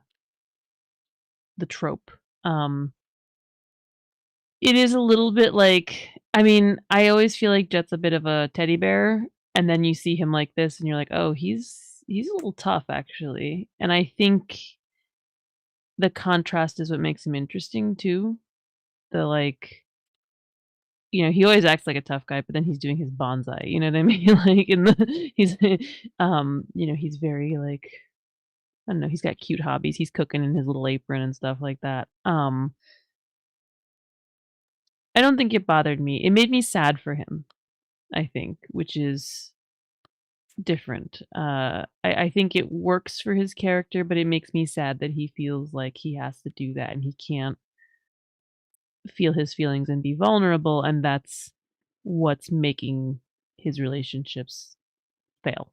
trope. Um, it is a little bit like, I mean, I always feel like Jet's a bit of a teddy bear, and then you see him like this, and you're like, oh, he's a little tough actually, and I think the contrast is what makes him interesting too. The like, he always acts like a tough guy, but then he's doing his bonsai, you know what I mean? Like in the he's he's very like, I don't know, he's got cute hobbies. He's cooking in his little apron and stuff like that. I don't think it bothered me. It made me sad for him, I think, which is different. I think it works for his character, but it makes me sad that he feels like he has to do that and he can't feel his feelings and be vulnerable, and that's what's making his relationships fail.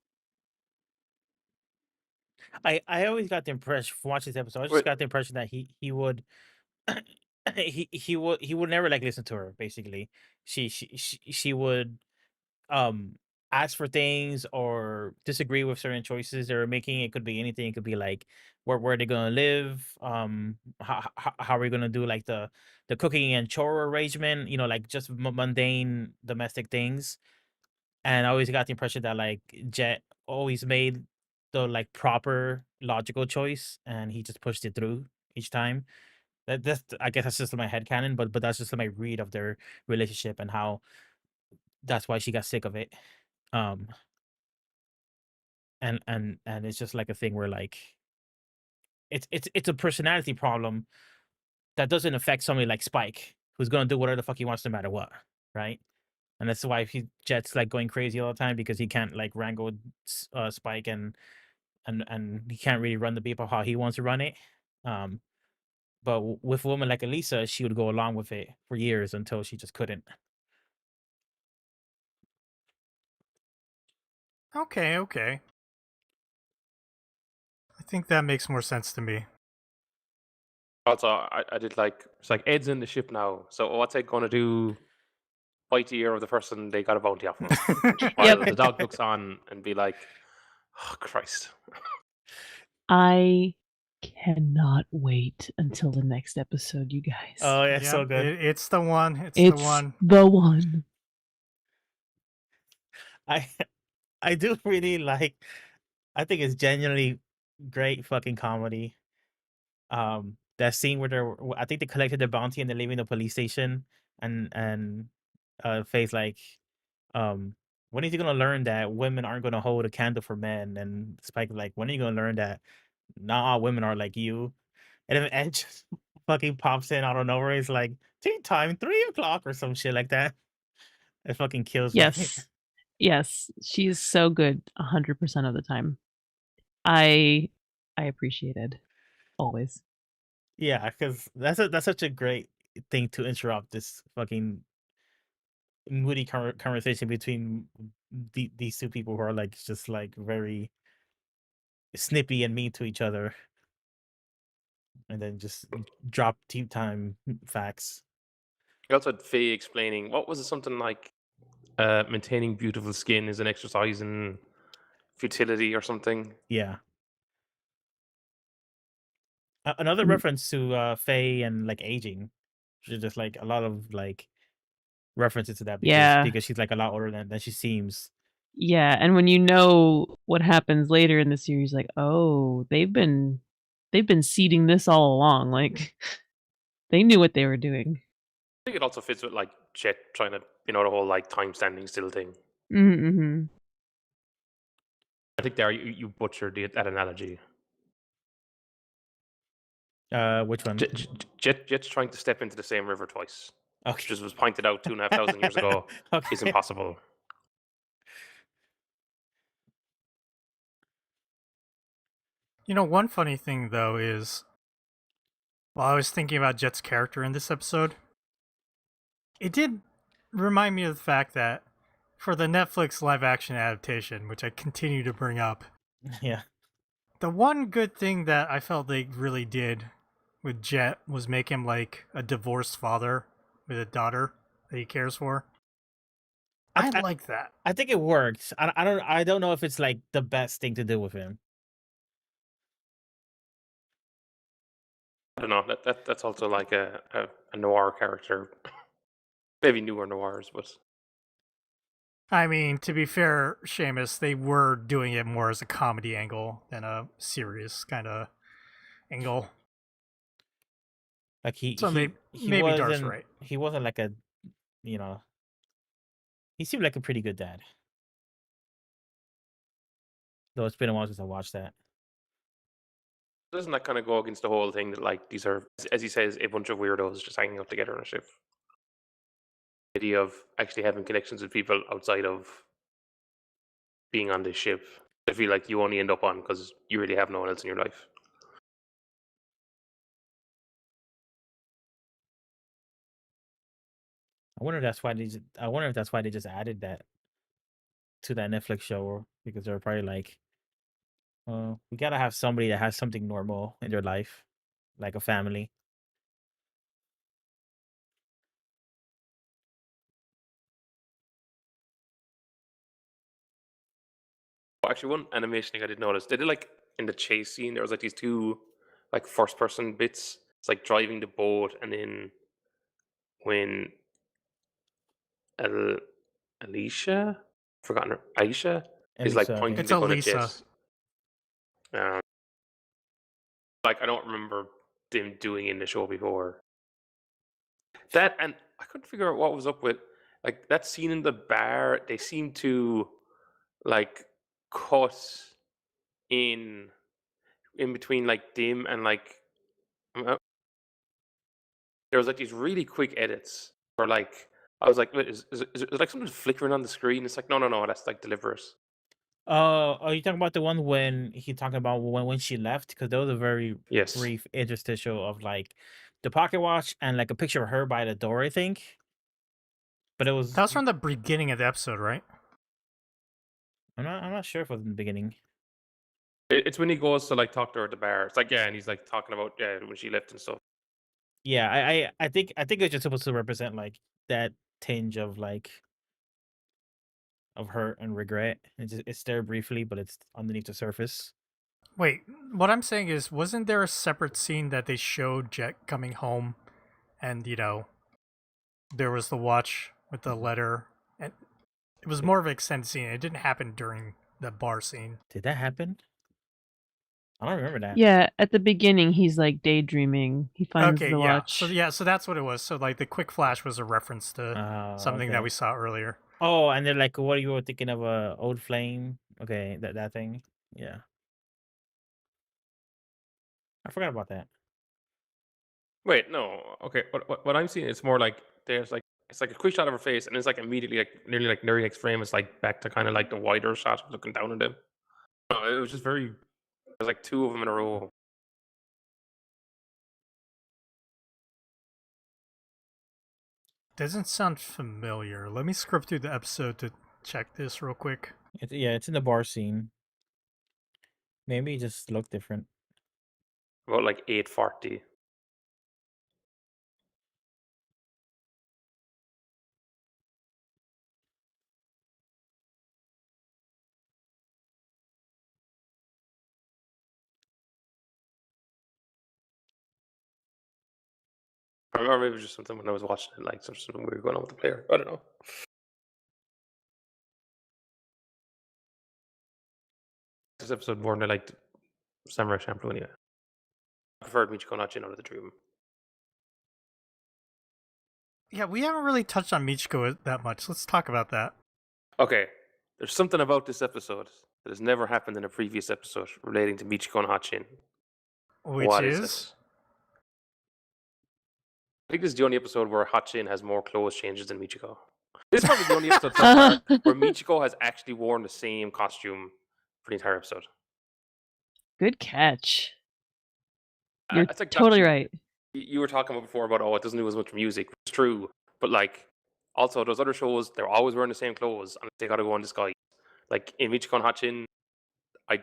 I always got the impression from watching this episode. I just Wait. got the impression that he would he would never like listen to her. Basically, she would um ask for things or disagree with certain choices they're making. It could be anything. It could be like where they're gonna live, how are we gonna do like the cooking and chore arrangement, like just mundane domestic things. And I always got the impression that like Jet always made the like proper logical choice and he just pushed it through each time. That's, I guess that's just my headcanon, but that's just my read of their relationship and how that's why she got sick of it. Um and it's just like a thing where like it's a personality problem that doesn't affect somebody like Spike, who's gonna do whatever the fuck he wants no matter what, right? And that's why Jet's like going crazy all the time because he can't like wrangle Spike and he can't really run the Bebop how he wants to run it. But with a woman like Elisa, she would go along with it for years until she just couldn't. Okay. I think that makes more sense to me. Also, I did like, it's like Ed's in the ship now. So what's Ed going to do? Bite the ear of the person they got a bounty off of. While the dog looks on and be like, oh, Christ. I cannot wait until the next episode, you guys. Oh, yeah, so Yep, good. it's the one. It's It's the one. the one. I do really like. I think it's genuinely great fucking comedy. That scene where I think they collected the bounty and they're leaving the police station, and Faye's like, when are you gonna learn that women aren't gonna hold a candle for men? And Spike like, when are you gonna learn that not all women are like you? And then Ed just fucking pops in out of nowhere. He's like, tea time, 3 o'clock or some shit like that. It fucking kills me. Yes, she's so good 100% of the time. I appreciate it always. Yeah, because that's such a great thing to interrupt this fucking moody conversation between these two people who are like just like very snippy and mean to each other, and then just drop tea time facts. You also had Faye explaining, what was it, something like maintaining beautiful skin is an exercise in futility or something. Yeah. Another reference to Faye and like aging. She's just like a lot of like references to that because she's like a lot older than she seems. Yeah, and when you know what happens later in the series, like, oh, they've been seeding this all along. Like, they knew what they were doing. I think it also fits with like Jet trying to, the whole like time standing still thing. Mm-hmm. I think there you butchered that analogy. Which one? Jet's trying to step into the same river twice. Okay. Which just was pointed out 2,500 years ago. Okay. Is impossible. One funny thing though is, while I was thinking about Jet's character in this episode, it did remind me of the fact that for the Netflix live action adaptation, which I continue to bring up, Yeah. the one good thing that I felt they really did with Jet was make him like a divorced father with a daughter that he cares for. I like that. I think it works. I don't know if it's like the best thing to do with him. I don't know. That's also like a noir character. Maybe newer noirs, but I mean, to be fair, Seamus, they were doing it more as a comedy angle than a serious kind of angle. Like So he maybe Dar's right. He wasn't like a, you know, he seemed like a pretty good dad. Though it's been a while since I watched that. doesn't that kind of go against the whole thing that like these are, as he says, a bunch of weirdos just hanging out together on a ship? The idea of actually having connections with people outside of being on this ship, I feel like you only end up on because you really have no one else in your life. I wonder if that's why they just added that to that Netflix show, because they're probably like, we gotta have somebody that has something normal in their life, like a family. Oh, actually, one animation thing I did notice, they did like in the chase scene, there was like these two like first person bits. It's like driving the boat, and then when Alicia, forgotten her, Aisha is like Elisa, I pointing think. It's the gun at Elisa. Jess. Like I don't remember them doing in the show before. That, and I couldn't figure out what was up with like that scene in the bar. They seem to like cut in between like dim and like there was like these really quick edits where like I was like, wait, is it like something flickering on the screen? It's like no, that's like deliberate. Are you talking about the one when he talking about when she left? Because there was a very Yes. brief interstitial of like the pocket watch and like a picture of her by the door, I think. But it was That was from the beginning of the episode, right? I'm not sure if it was in the beginning. It's when he goes to like talk to her at the bar. It's like and he's like talking about when she left and stuff. Yeah, I think it's just supposed to represent like that tinge of like of hurt and regret. It's there briefly, but it's underneath the surface. Wait, what I'm saying is, wasn't there a separate scene that they showed Jet coming home, and there was the watch with the letter, and it was more of an extended scene. It didn't happen during the bar scene. Did that happen? I don't remember that. Yeah, at the beginning, he's like daydreaming. He finds Okay, the yeah. watch. So that's what it was. So like the quick flash was a reference to something that Okay. we saw earlier. Oh, and they're like, what you were thinking of old flame? Okay, that thing. Yeah. I forgot about that. Wait, no. Okay, what I'm seeing is more like there's like it's like a quick shot of her face, and it's like immediately like nearly next frame is like back to kind of like the wider shot looking down at him. No, it was just very. There's like two of them in a row. Doesn't sound familiar. Let me scrub through the episode to check this real quick. It's in the bar scene. Maybe it just looked different. About like 8:40. Or maybe it was just something when I was watching it, like something weird going on with the player. I don't know. This episode more than I liked Samurai Champloo anyway. I preferred Michiko and Hatchin out of the dream. Yeah, we haven't really touched on Michiko that much. Let's talk about that. Okay, there's something about this episode that has never happened in a previous episode relating to Michiko and Hatchin. Which What is? it? I think this is the only episode where Hatchin has more clothes changes than Michiko. This is probably the only episode so far where Michiko has actually worn the same costume for the entire episode. Good catch. You're It's like totally Dr. right. You were talking about before about it doesn't do as much music. It's true, but like also those other shows, they're always wearing the same clothes and they got to go on disguise. Like in Michiko and Hatchin, I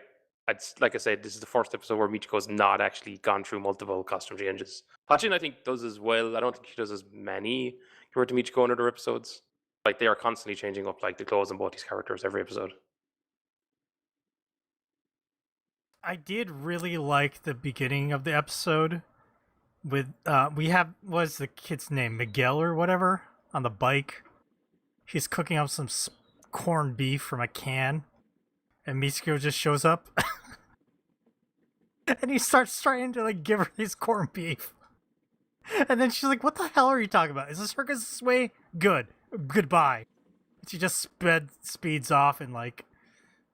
like I said, this is the first episode where Michiko's not actually gone through multiple costume changes. Hatchin, I think, does as well. I don't think she does as many compared to Michiko in other episodes. Like, they are constantly changing up like the clothes on both these characters every episode. I did really like the beginning of the episode with what's the kid's name, Miguel or whatever, on the bike. He's cooking up some corned beef from a can, and Michiko just shows up, and he starts trying to like give her his corned beef, and then she's like, "What the hell are you talking about? Is this circus this way? Good, goodbye." She just speeds off and like.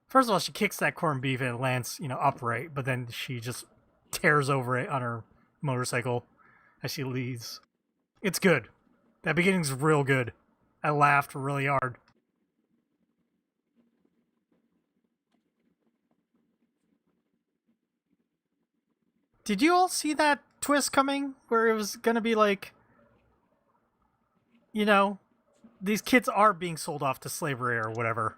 First of all, she kicks that corned beef and it lands, upright, but then she just tears over it on her motorcycle as she leaves. It's good. That beginning's real good. I laughed really hard. Did you all see that twist coming where it was going to be like, these kids are being sold off to slavery or whatever?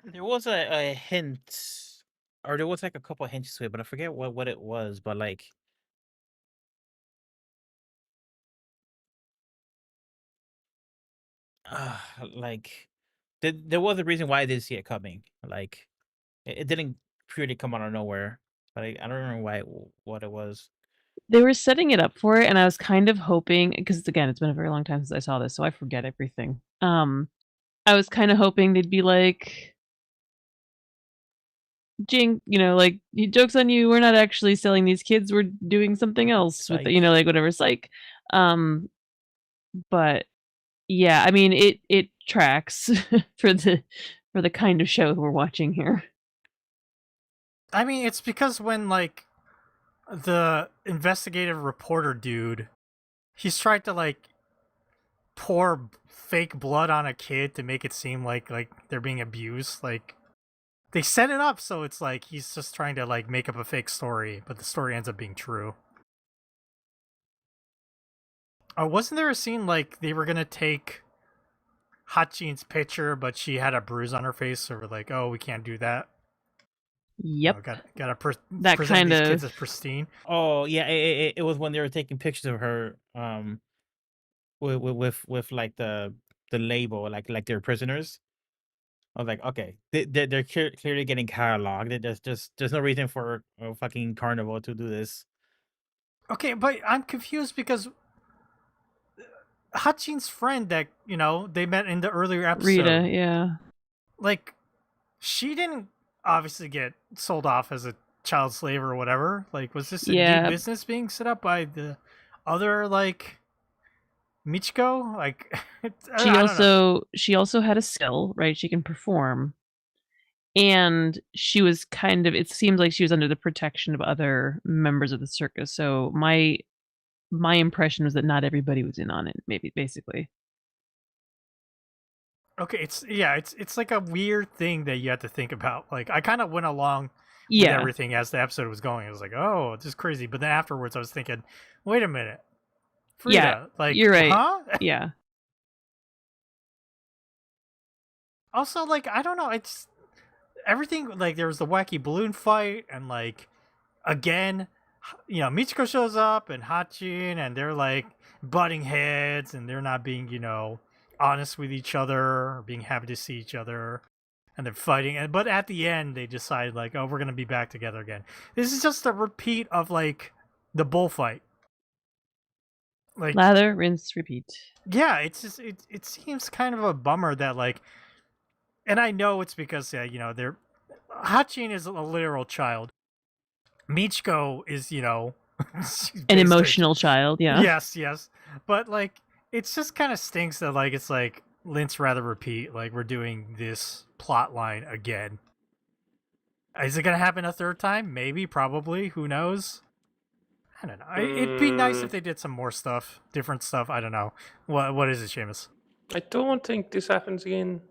There was a hint, or there was like a couple of hints to it, but I forget what it was. But like, uh, like there was a reason why I didn't see it coming. Like, it didn't purely come out of nowhere. But I don't remember what it was. They were setting it up for it, and I was kind of hoping, because again, it's been a very long time since I saw this, so I forget everything. I was kind of hoping they'd be like, Jing, like, joke's on you, we're not actually selling these kids, we're doing something else with it, like whatever, psych. But yeah, I mean, it tracks for the kind of show we're watching here. I mean, it's because when like the investigative reporter dude, he's tried to like pour fake blood on a kid to make it seem like they're being abused. Like they set it up so it's like he's just trying to like make up a fake story, but the story ends up being true. Wasn't there a scene like they were gonna take Hatchin's picture, but she had a bruise on her face, so we're like, oh, we can't do that. Yep. Gotta that present kind these of kids as pristine. Oh yeah, it was when they were taking pictures of her, with like the label, like they're prisoners. I was like, okay, they're clearly getting cataloged. There's no reason for a fucking carnival to do this. Okay, but I'm confused because Hatchin's friend that they met in the earlier episode, Rita, yeah, like she didn't obviously get sold off as a child slave or whatever. Like, was this a new business being set up by the other like Michiko? Like, she also had a skill, right? She can perform, and she was kind of. It seems like she was under the protection of other members of the circus. So my impression was that not everybody was in on it. Maybe basically. Okay, it's like a weird thing that you have to think about. Like, I kind of went along with everything as the episode was going. I was like, oh, this is crazy. But then afterwards, I was thinking, wait a minute, Frida, like, you're right. Huh? Yeah. Also, like, I don't know. It's everything. Like, there was the wacky balloon fight, and like, again, Michiko shows up and Hatchin, and they're like butting heads, and they're not being, honest with each other or being happy to see each other, and they're fighting. But at the end, they decide like, oh, we're gonna be back together again. This is just a repeat of like the bullfight. Like lather, rinse, repeat. Yeah, it's just it seems kind of a bummer that like, and I know it's because they're Hatchin is a literal child. Michiko is an emotional child. Yeah. Yes, but like it's just kind of stinks that like it's like let's rather repeat, like we're doing this plot line again. Is it gonna happen a third time? Maybe, probably. Who knows? I don't know. It'd be nice if they did some more stuff, different stuff. I don't know. What is it, Seamus? I don't think this happens again.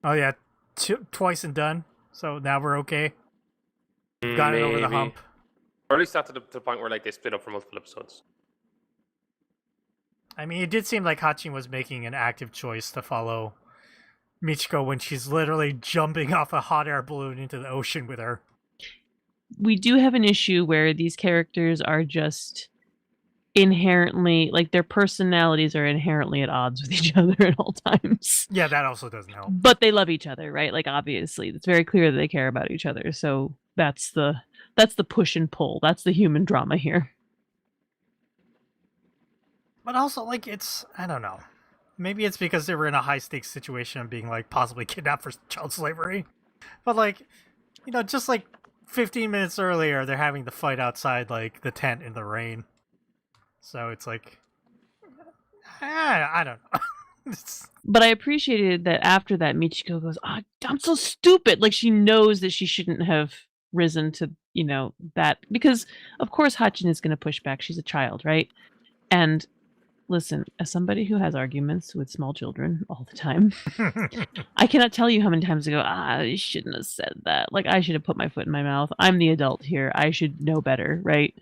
Oh yeah, twice and done. So now we're okay. Got it over the hump. Or at least not to the point where like they split up for multiple episodes. I mean, it did seem like Hatchin was making an active choice to follow Michiko when she's literally jumping off a hot air balloon into the ocean with her. We do have an issue where these characters are just inherently, like, their personalities are inherently at odds with each other at all times. Yeah, that also doesn't help. But they love each other, right? Like, obviously, it's very clear that they care about each other. So that's the push and pull. That's the human drama here. But also, like, it's, I don't know. Maybe it's because they were in a high stakes situation of being, like, possibly kidnapped for child slavery. But, like, you know, just like 15 minutes earlier, they're having the fight outside, like, the tent in the rain. So it's like, I don't know. But I appreciated that after that, Michiko goes, "Oh, I'm so stupid." Like, she knows that she shouldn't have risen to, you know, that, because of course Hatchin is going to push back. She's a child, right? And listen, as somebody who has arguments with small children all the time, I cannot tell you how many times I go, I shouldn't have said that. Like, I should have put my foot in my mouth. I'm the adult here. I should know better, right?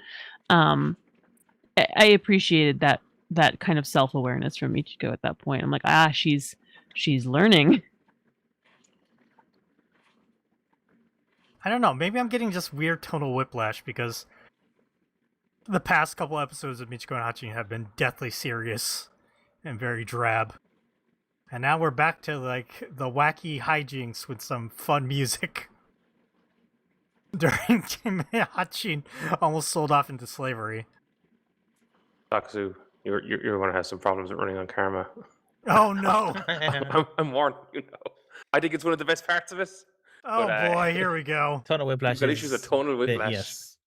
I appreciated that kind of self-awareness from Michiko at that point. I'm like, she's learning. I don't know. Maybe I'm getting just weird tonal whiplash because the past couple episodes of Michiko and Hatchin have been deathly serious and very drab. And now we're back to, like, the wacky hijinks with some fun music. During Hatchin almost sold off into slavery. Taksu, you're going to have some problems with running on karma. Oh no! I'm warned. You know, I think it's one of the best parts of it. Oh But, boy, here we go. Tonal whiplash. You've got issues with tonal whiplash. Yes.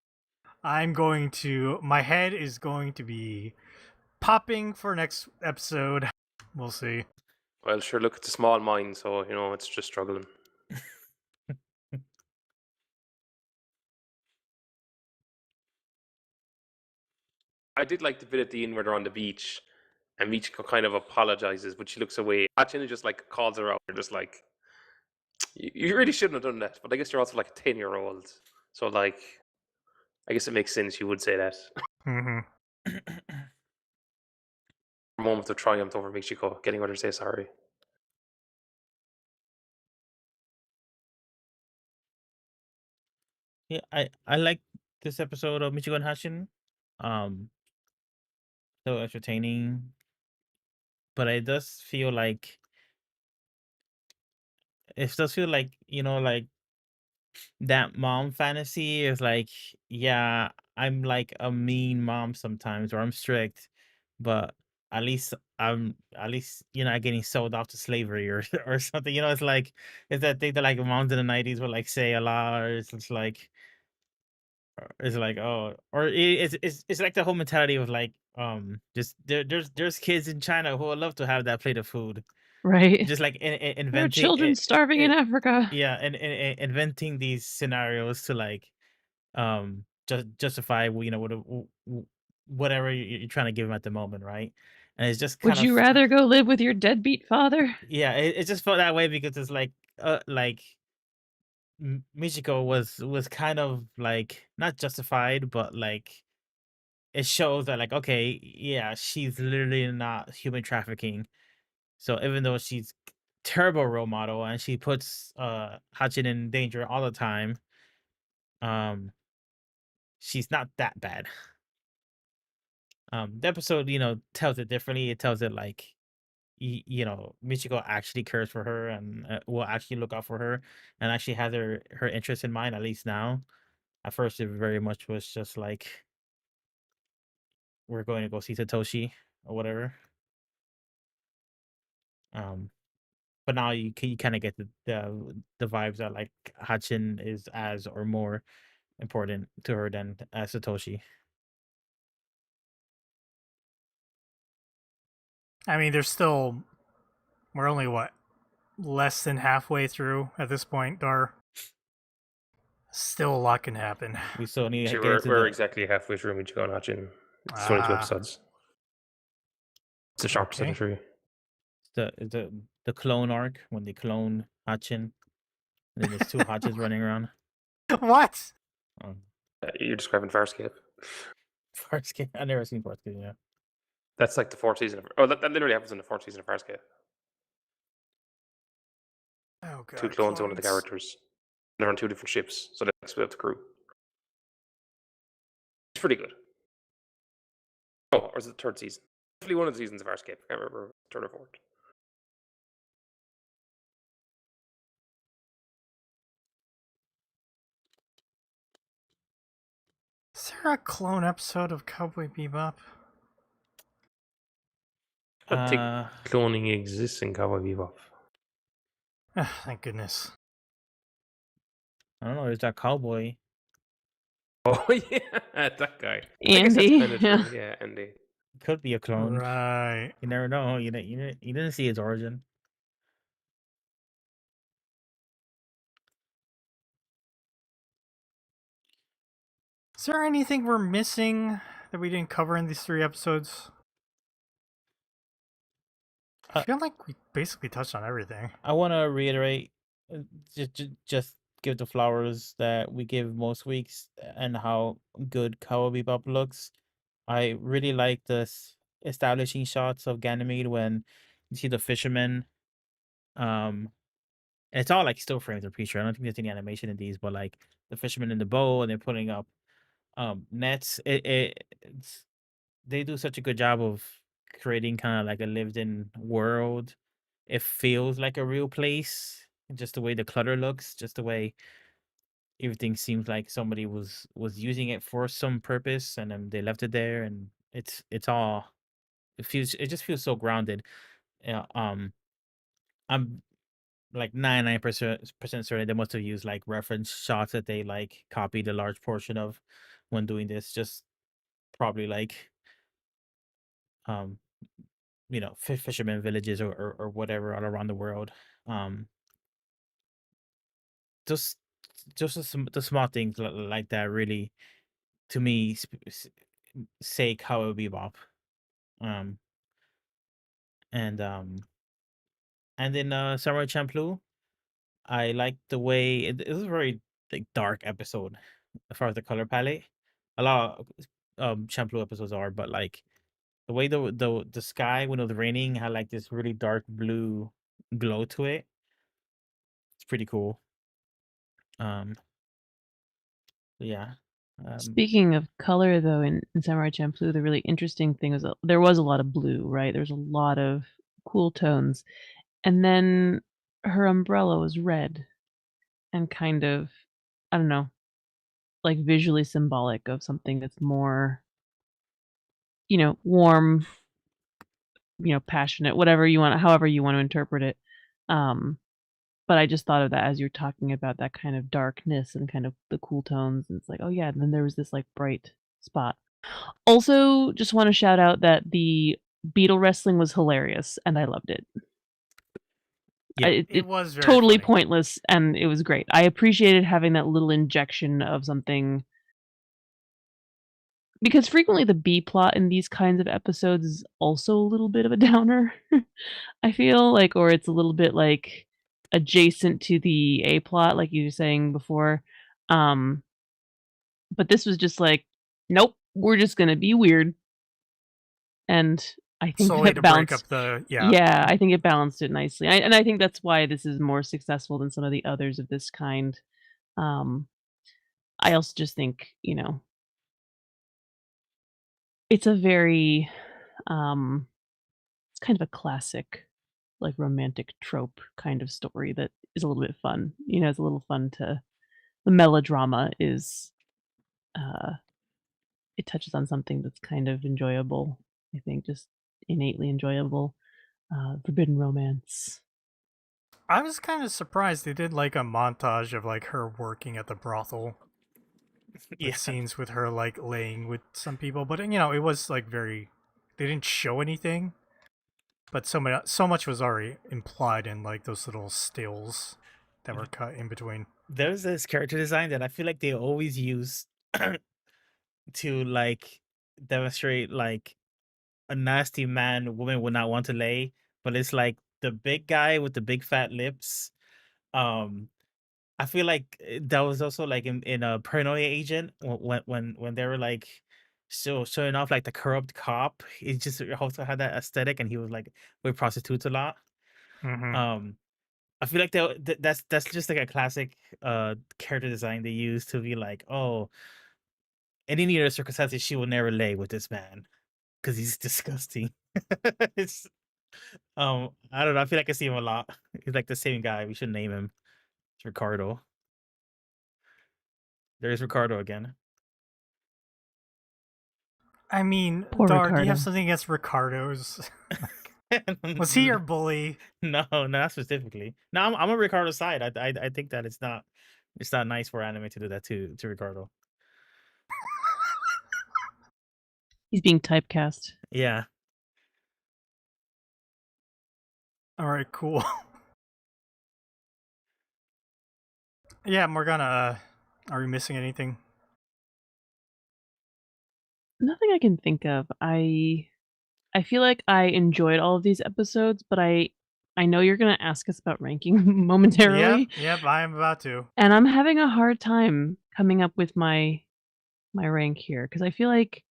My head is going to be popping for next episode. We'll see. Well, sure, look, it's a small mind, so, you know, it's just struggling. I did like the bit at the end where they're on the beach and Michiko kind of apologizes, but she looks away. Hatchin just like calls her out. They're just like, you really shouldn't have done that. But I guess you're also like a 10-year-old. So, like, I guess it makes sense you would say that. Mm-hmm. A moment of triumph over Michiko, getting her to say sorry. Yeah, I like this episode of Michiko and Hatchin. So entertaining, but it does feel like you know, like that mom fantasy is like, yeah, I'm like a mean mom sometimes, or I'm strict, but at least you're not getting sold off to slavery or or something. You know, it's that thing that like moms in the 90s would like say a lot, or it's like, oh, or it's like the whole mentality of like, just there's kids in China who would love to have that plate of food, Right. just like There are inventing children starving in Africa. yeah, and inventing these scenarios to like just justify, you know, whatever you're trying to give them at the moment, right? And it's just Would kind you of, rather go live with your deadbeat father? yeah, it just felt that way because it's like Michiko was kind of like not justified, but like it shows that like, okay, yeah, she's literally not human trafficking. So even though she's terrible role model and she puts Hatchin in danger all the time, um she's not that bad. The episode, you know, tells it differently. It tells it like, you know, Michiko actually cares for her and will actually look out for her and actually has her interest in mind, at least now. At first it very much was just like, we're going to go see Satoshi or whatever. But now you kind of get the vibes that like Hatchin is as or more important to her than Satoshi. I mean, we're only less than halfway through at this point, Dar. Still a lot can happen. We still need to Actually, get into we're the exactly halfway through Michiko and Hatchin. It's 22 episodes. It's a short Okay. episode the clone arc when they clone Hatchin, and then there's two Hatchins running around. What? You're describing Farscape. Farscape. I've never seen Farscape. Yeah, That's like the fourth season of. Oh, that literally happens in the fourth season of Farscape. Oh two god, clones of one of the clones. characters. They're on two different ships, so they split up the crew. It's pretty good. Oh, or is it the third season? Definitely one of the seasons of Farscape. I can't remember third or fourth. Is there a clone episode of Cowboy Bebop? I don't think Uh, cloning exists in Cowboy Bebop. Ah, thank goodness. I don't know. There's that cowboy. Oh yeah, that guy. I guess that's Andy. kind of true. Yeah, Andy. Could be a clone. Right. You never know. You didn't see its origin. Is there anything we're missing that we didn't cover in these 3 episodes? I Uh, feel like we basically touched on everything. I want to reiterate, just give the flowers that we give most weeks and how good Cowboy Bebop looks. I really like this establishing shots of Ganymede when you see the fishermen. And it's all like still frames, I'm pretty sure. I don't think there's any animation in these, but like the fishermen in the boat and they're putting up nets. They do such a good job of creating kind of like a lived-in world. It feels like a real place, just the way the clutter looks, just the way everything seems like somebody was using it for some purpose, and then they left it there, and it's all it just feels so grounded. Yeah, I'm like 99% certain they must have used like reference shots that they like copied a large portion of when doing this. Just probably like um fishermen villages or whatever all around the world. Um, just the small things like that really, to me, say Cowboy Bebop. Um, and then Samurai Champloo. I like the way it was a very like dark episode as far as the color palette. A lot of Champloo episodes are, but like the way the sky when it was raining had like this really dark blue glow to it. It's pretty cool. Um, yeah. Speaking of color, though, in Samurai Champloo, the really interesting thing was there was a lot of blue, right? There's a lot of cool tones, and then her umbrella was red and kind of, I don't know, like visually symbolic of something that's more, warm, passionate, whatever you want, however you want to interpret it. Um, but I just thought of that as you're talking about that kind of darkness and kind of the cool tones, and it's like, oh yeah, and then there was this like bright spot. Also, just want to shout out that the beetle wrestling was hilarious, and I loved it. Yeah. It was very Totally funny. pointless, and it was great. I appreciated having that little injection of something because frequently the B plot in these kinds of episodes is also a little bit of a downer. I feel like, or it's a little bit like adjacent to the A plot, like you were saying before. Um, but this was just like, nope, we're just gonna be weird. And I think Solely that to break balanced up the yeah, I think it balanced it nicely. And I think that's why this is more successful than some of the others of this kind. Um, I also just think, it's a very, it's kind of a classic, like, romantic trope kind of story that is a little bit fun. It's a little fun to the melodrama is, uh it touches on something that's kind of enjoyable, I think, just innately enjoyable, forbidden romance. I was kind of surprised they did like a montage of like her working at the brothel with Yeah. scenes with her like laying with some people, but it was like very. They didn't show anything, but so much was already implied in like those little stills that were cut in between. There's this character design that I feel like they always use to like demonstrate like a nasty man woman would not want to lay, but it's like the big guy with the big fat lips. Um, I feel like that was also like in a Paranoia Agent when they were like showing off like the corrupt cop. It just also had that aesthetic, and he was like with prostitutes a lot. Mm-hmm. Um, I feel like that's just like a classic character design they use to be like, oh, in any other circumstances, she will never lay with this man because he's disgusting. It's I don't know. I feel like I see him a lot. He's like the same guy. We should name him. It's Ricardo. There's Ricardo again. I mean, Poor Dar, do you have Ricardo. something against Ricardos? Was he your bully? No, not specifically. No, I'm on Ricardo's side. I think that it's not nice for anime to do that to Ricardo. He's being typecast. Yeah. All right, cool. Yeah, Morgana, are we missing anything? Nothing I can think of. I feel like I enjoyed all of these episodes, but I know you're gonna ask us about ranking momentarily, Yep, I am about to. and I'm having a hard time coming up with my rank here because I feel like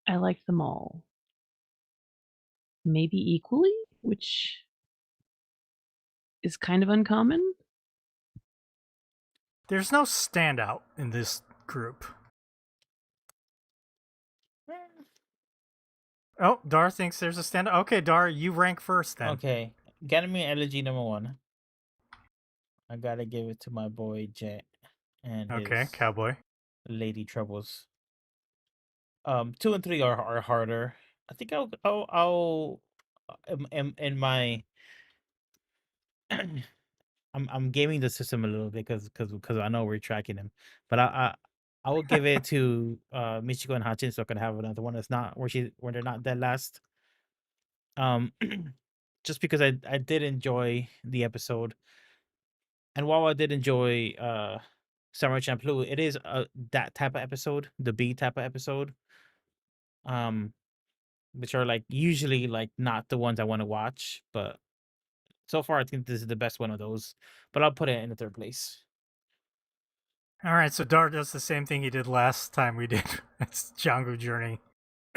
I like them all, maybe equally, which is kind of uncommon. There's no standout in this group. Oh, Dar thinks there's a standout. Okay, Dar, you rank first then. Okay. Ganame Elegy number 1. I gotta give it to my boy Jet and Okay, his Cowboy. lady troubles. 2 and 3 are harder. I think I'll in my I'm gaming the system a little bit because I know we're tracking him, but I will give it to Michiko and Hatchin so I can have another one that's not where they're not dead last. Just because I did enjoy the episode, and while I did enjoy Samurai Champloo, it is that type of episode, the B type of episode, which are like usually like not the ones I want to watch, but so far I think this is the best one of those. But I'll put it in the 3rd place. All right, so Dar does the same thing he did last time we did. It's Django Journey.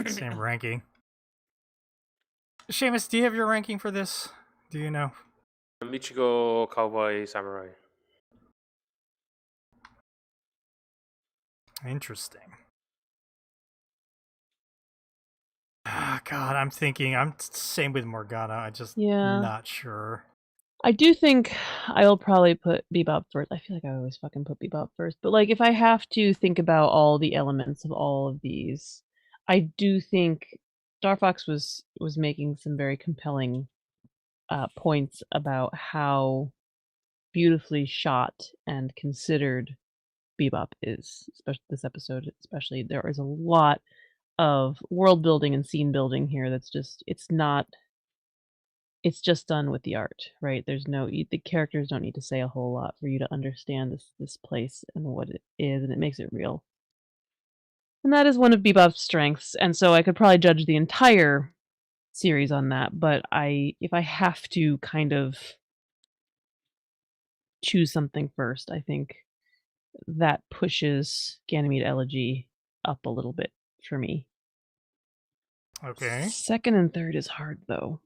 Same ranking. Seamus, do you have your ranking for this? Do you know? Michiko, Cowboy, Samurai. Interesting. Ah, God, I'm thinking. I'm same with Morgana. I just Yeah. not sure. I do think I'll probably put Bebop first. I feel like I always fucking put Bebop first. But like if I have to think about all the elements of all of these, I do think Star Fox was making some very compelling points about how beautifully shot and considered Bebop is, especially this episode. Especially there is a lot of world building and scene building here. That's just it's just done with the art, right? There's no the characters don't need to say a whole lot for you to understand this place and what it is, and it makes it real. And that is one of Bebop's strengths, and so I could probably judge the entire series on that, but if I have to kind of choose something first, I think that pushes Ganymede Elegy up a little bit for me. Okay. Second and third is hard though.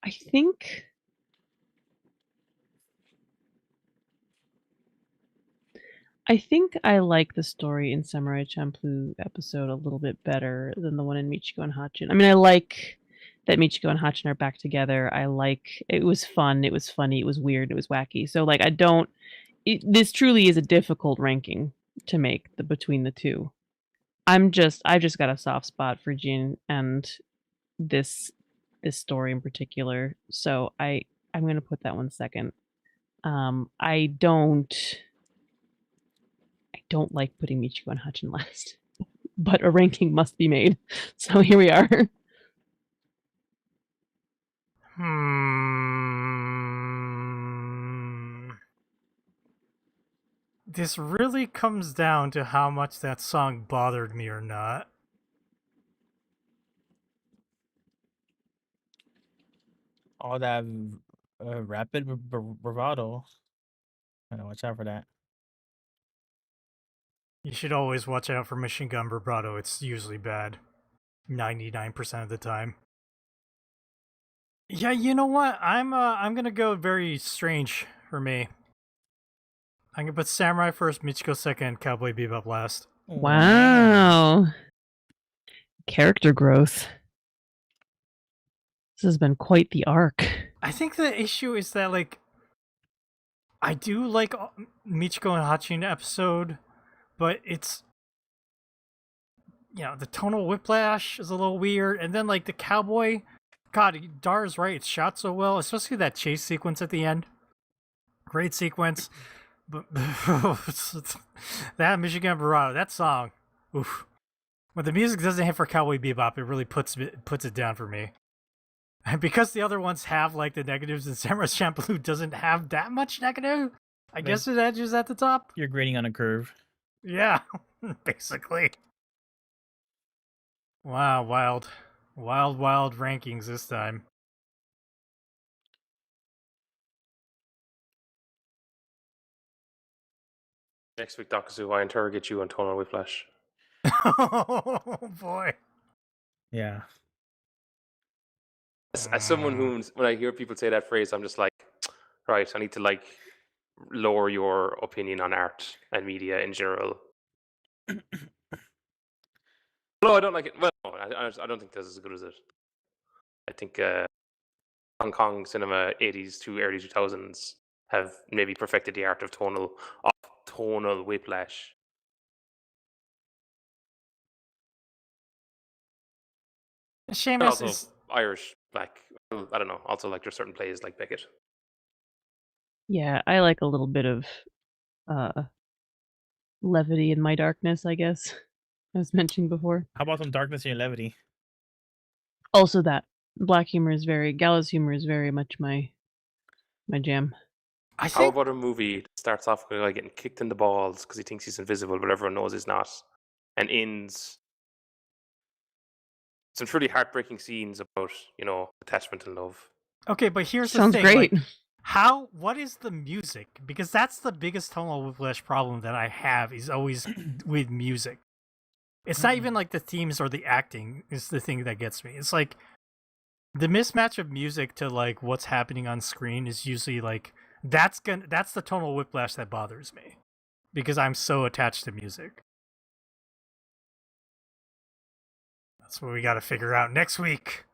I think I like the story in Samurai Champloo episode a little bit better than the one in Michiko and Hatchin. I mean, I like that Michiko and Hatchin are back together. I like it was fun, it was funny, it was weird, it was wacky. So like this truly is a difficult ranking to make between the two. I've just got a soft spot for Jin and this story in particular. So I'm going to put that one second. I don't like putting Michiko and Hatchin last, but a ranking must be made. So here we are. This really comes down to how much that song bothered me or not. All that rapid bravado. I gotta watch out for that. You should always watch out for machine gun vibrato. It's usually bad. 99% of the time. Yeah, you know what? I'm gonna go very strange for me. I'm gonna put Samurai first, Michiko second, Cowboy Bebop last. Wow. Character growth. This has been quite the arc. I think the issue is that like I do like Michiko and Hatchin episode, but it's the tonal whiplash is a little weird, and then like the cowboy. God, Dar's right. It's shot so well, especially that chase sequence at the end. Great sequence, but that Michigan Barado, that song, oof. When the music doesn't hit for Cowboy Bebop, it really puts it down for me. And because the other ones have like the negatives, and Samurai Champloo doesn't have that much negative, I guess it edges at the top. You're grading on a curve. Yeah, basically. Wow, wild rankings this time. Next week, Dakazu, I interrogate you on tonal whiplash. Oh boy. Yeah. As someone who, when I hear people say that phrase, I'm just like, right, I need to like lower your opinion on art and media in general. No, I don't like it. Well, no, I don't think this is as good as it. I think Hong Kong cinema 80s to early 2000s have maybe perfected the art of tonal whiplash. Seamus Also is Irish, like, I don't know. Also, like, there's certain plays like Beckett. Yeah, I like a little bit of levity in my darkness, I guess. I was mentioning before. How about some darkness in your levity? Also that. Black humor is gallows humor is very much my jam. I How think about a movie that starts off with a guy getting kicked in the balls because he thinks he's invisible, but everyone knows he's not, and ends some truly heartbreaking scenes about, attachment and love. okay, but here's Sounds the thing. great. Like, what is the music? Because that's the biggest tonal whiplash problem that I have is always with music. It's not even like the themes or the acting is the thing that gets me. It's like the mismatch of music to like what's happening on screen is usually like that's the tonal whiplash that bothers me because I'm so attached to music. That's what we got to figure out next week.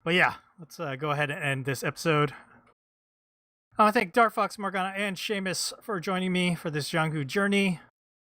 But yeah, let's go ahead and end this episode. I want to thank Dark Fox, Morgana, and Seamus for joining me for this Jianghu journey.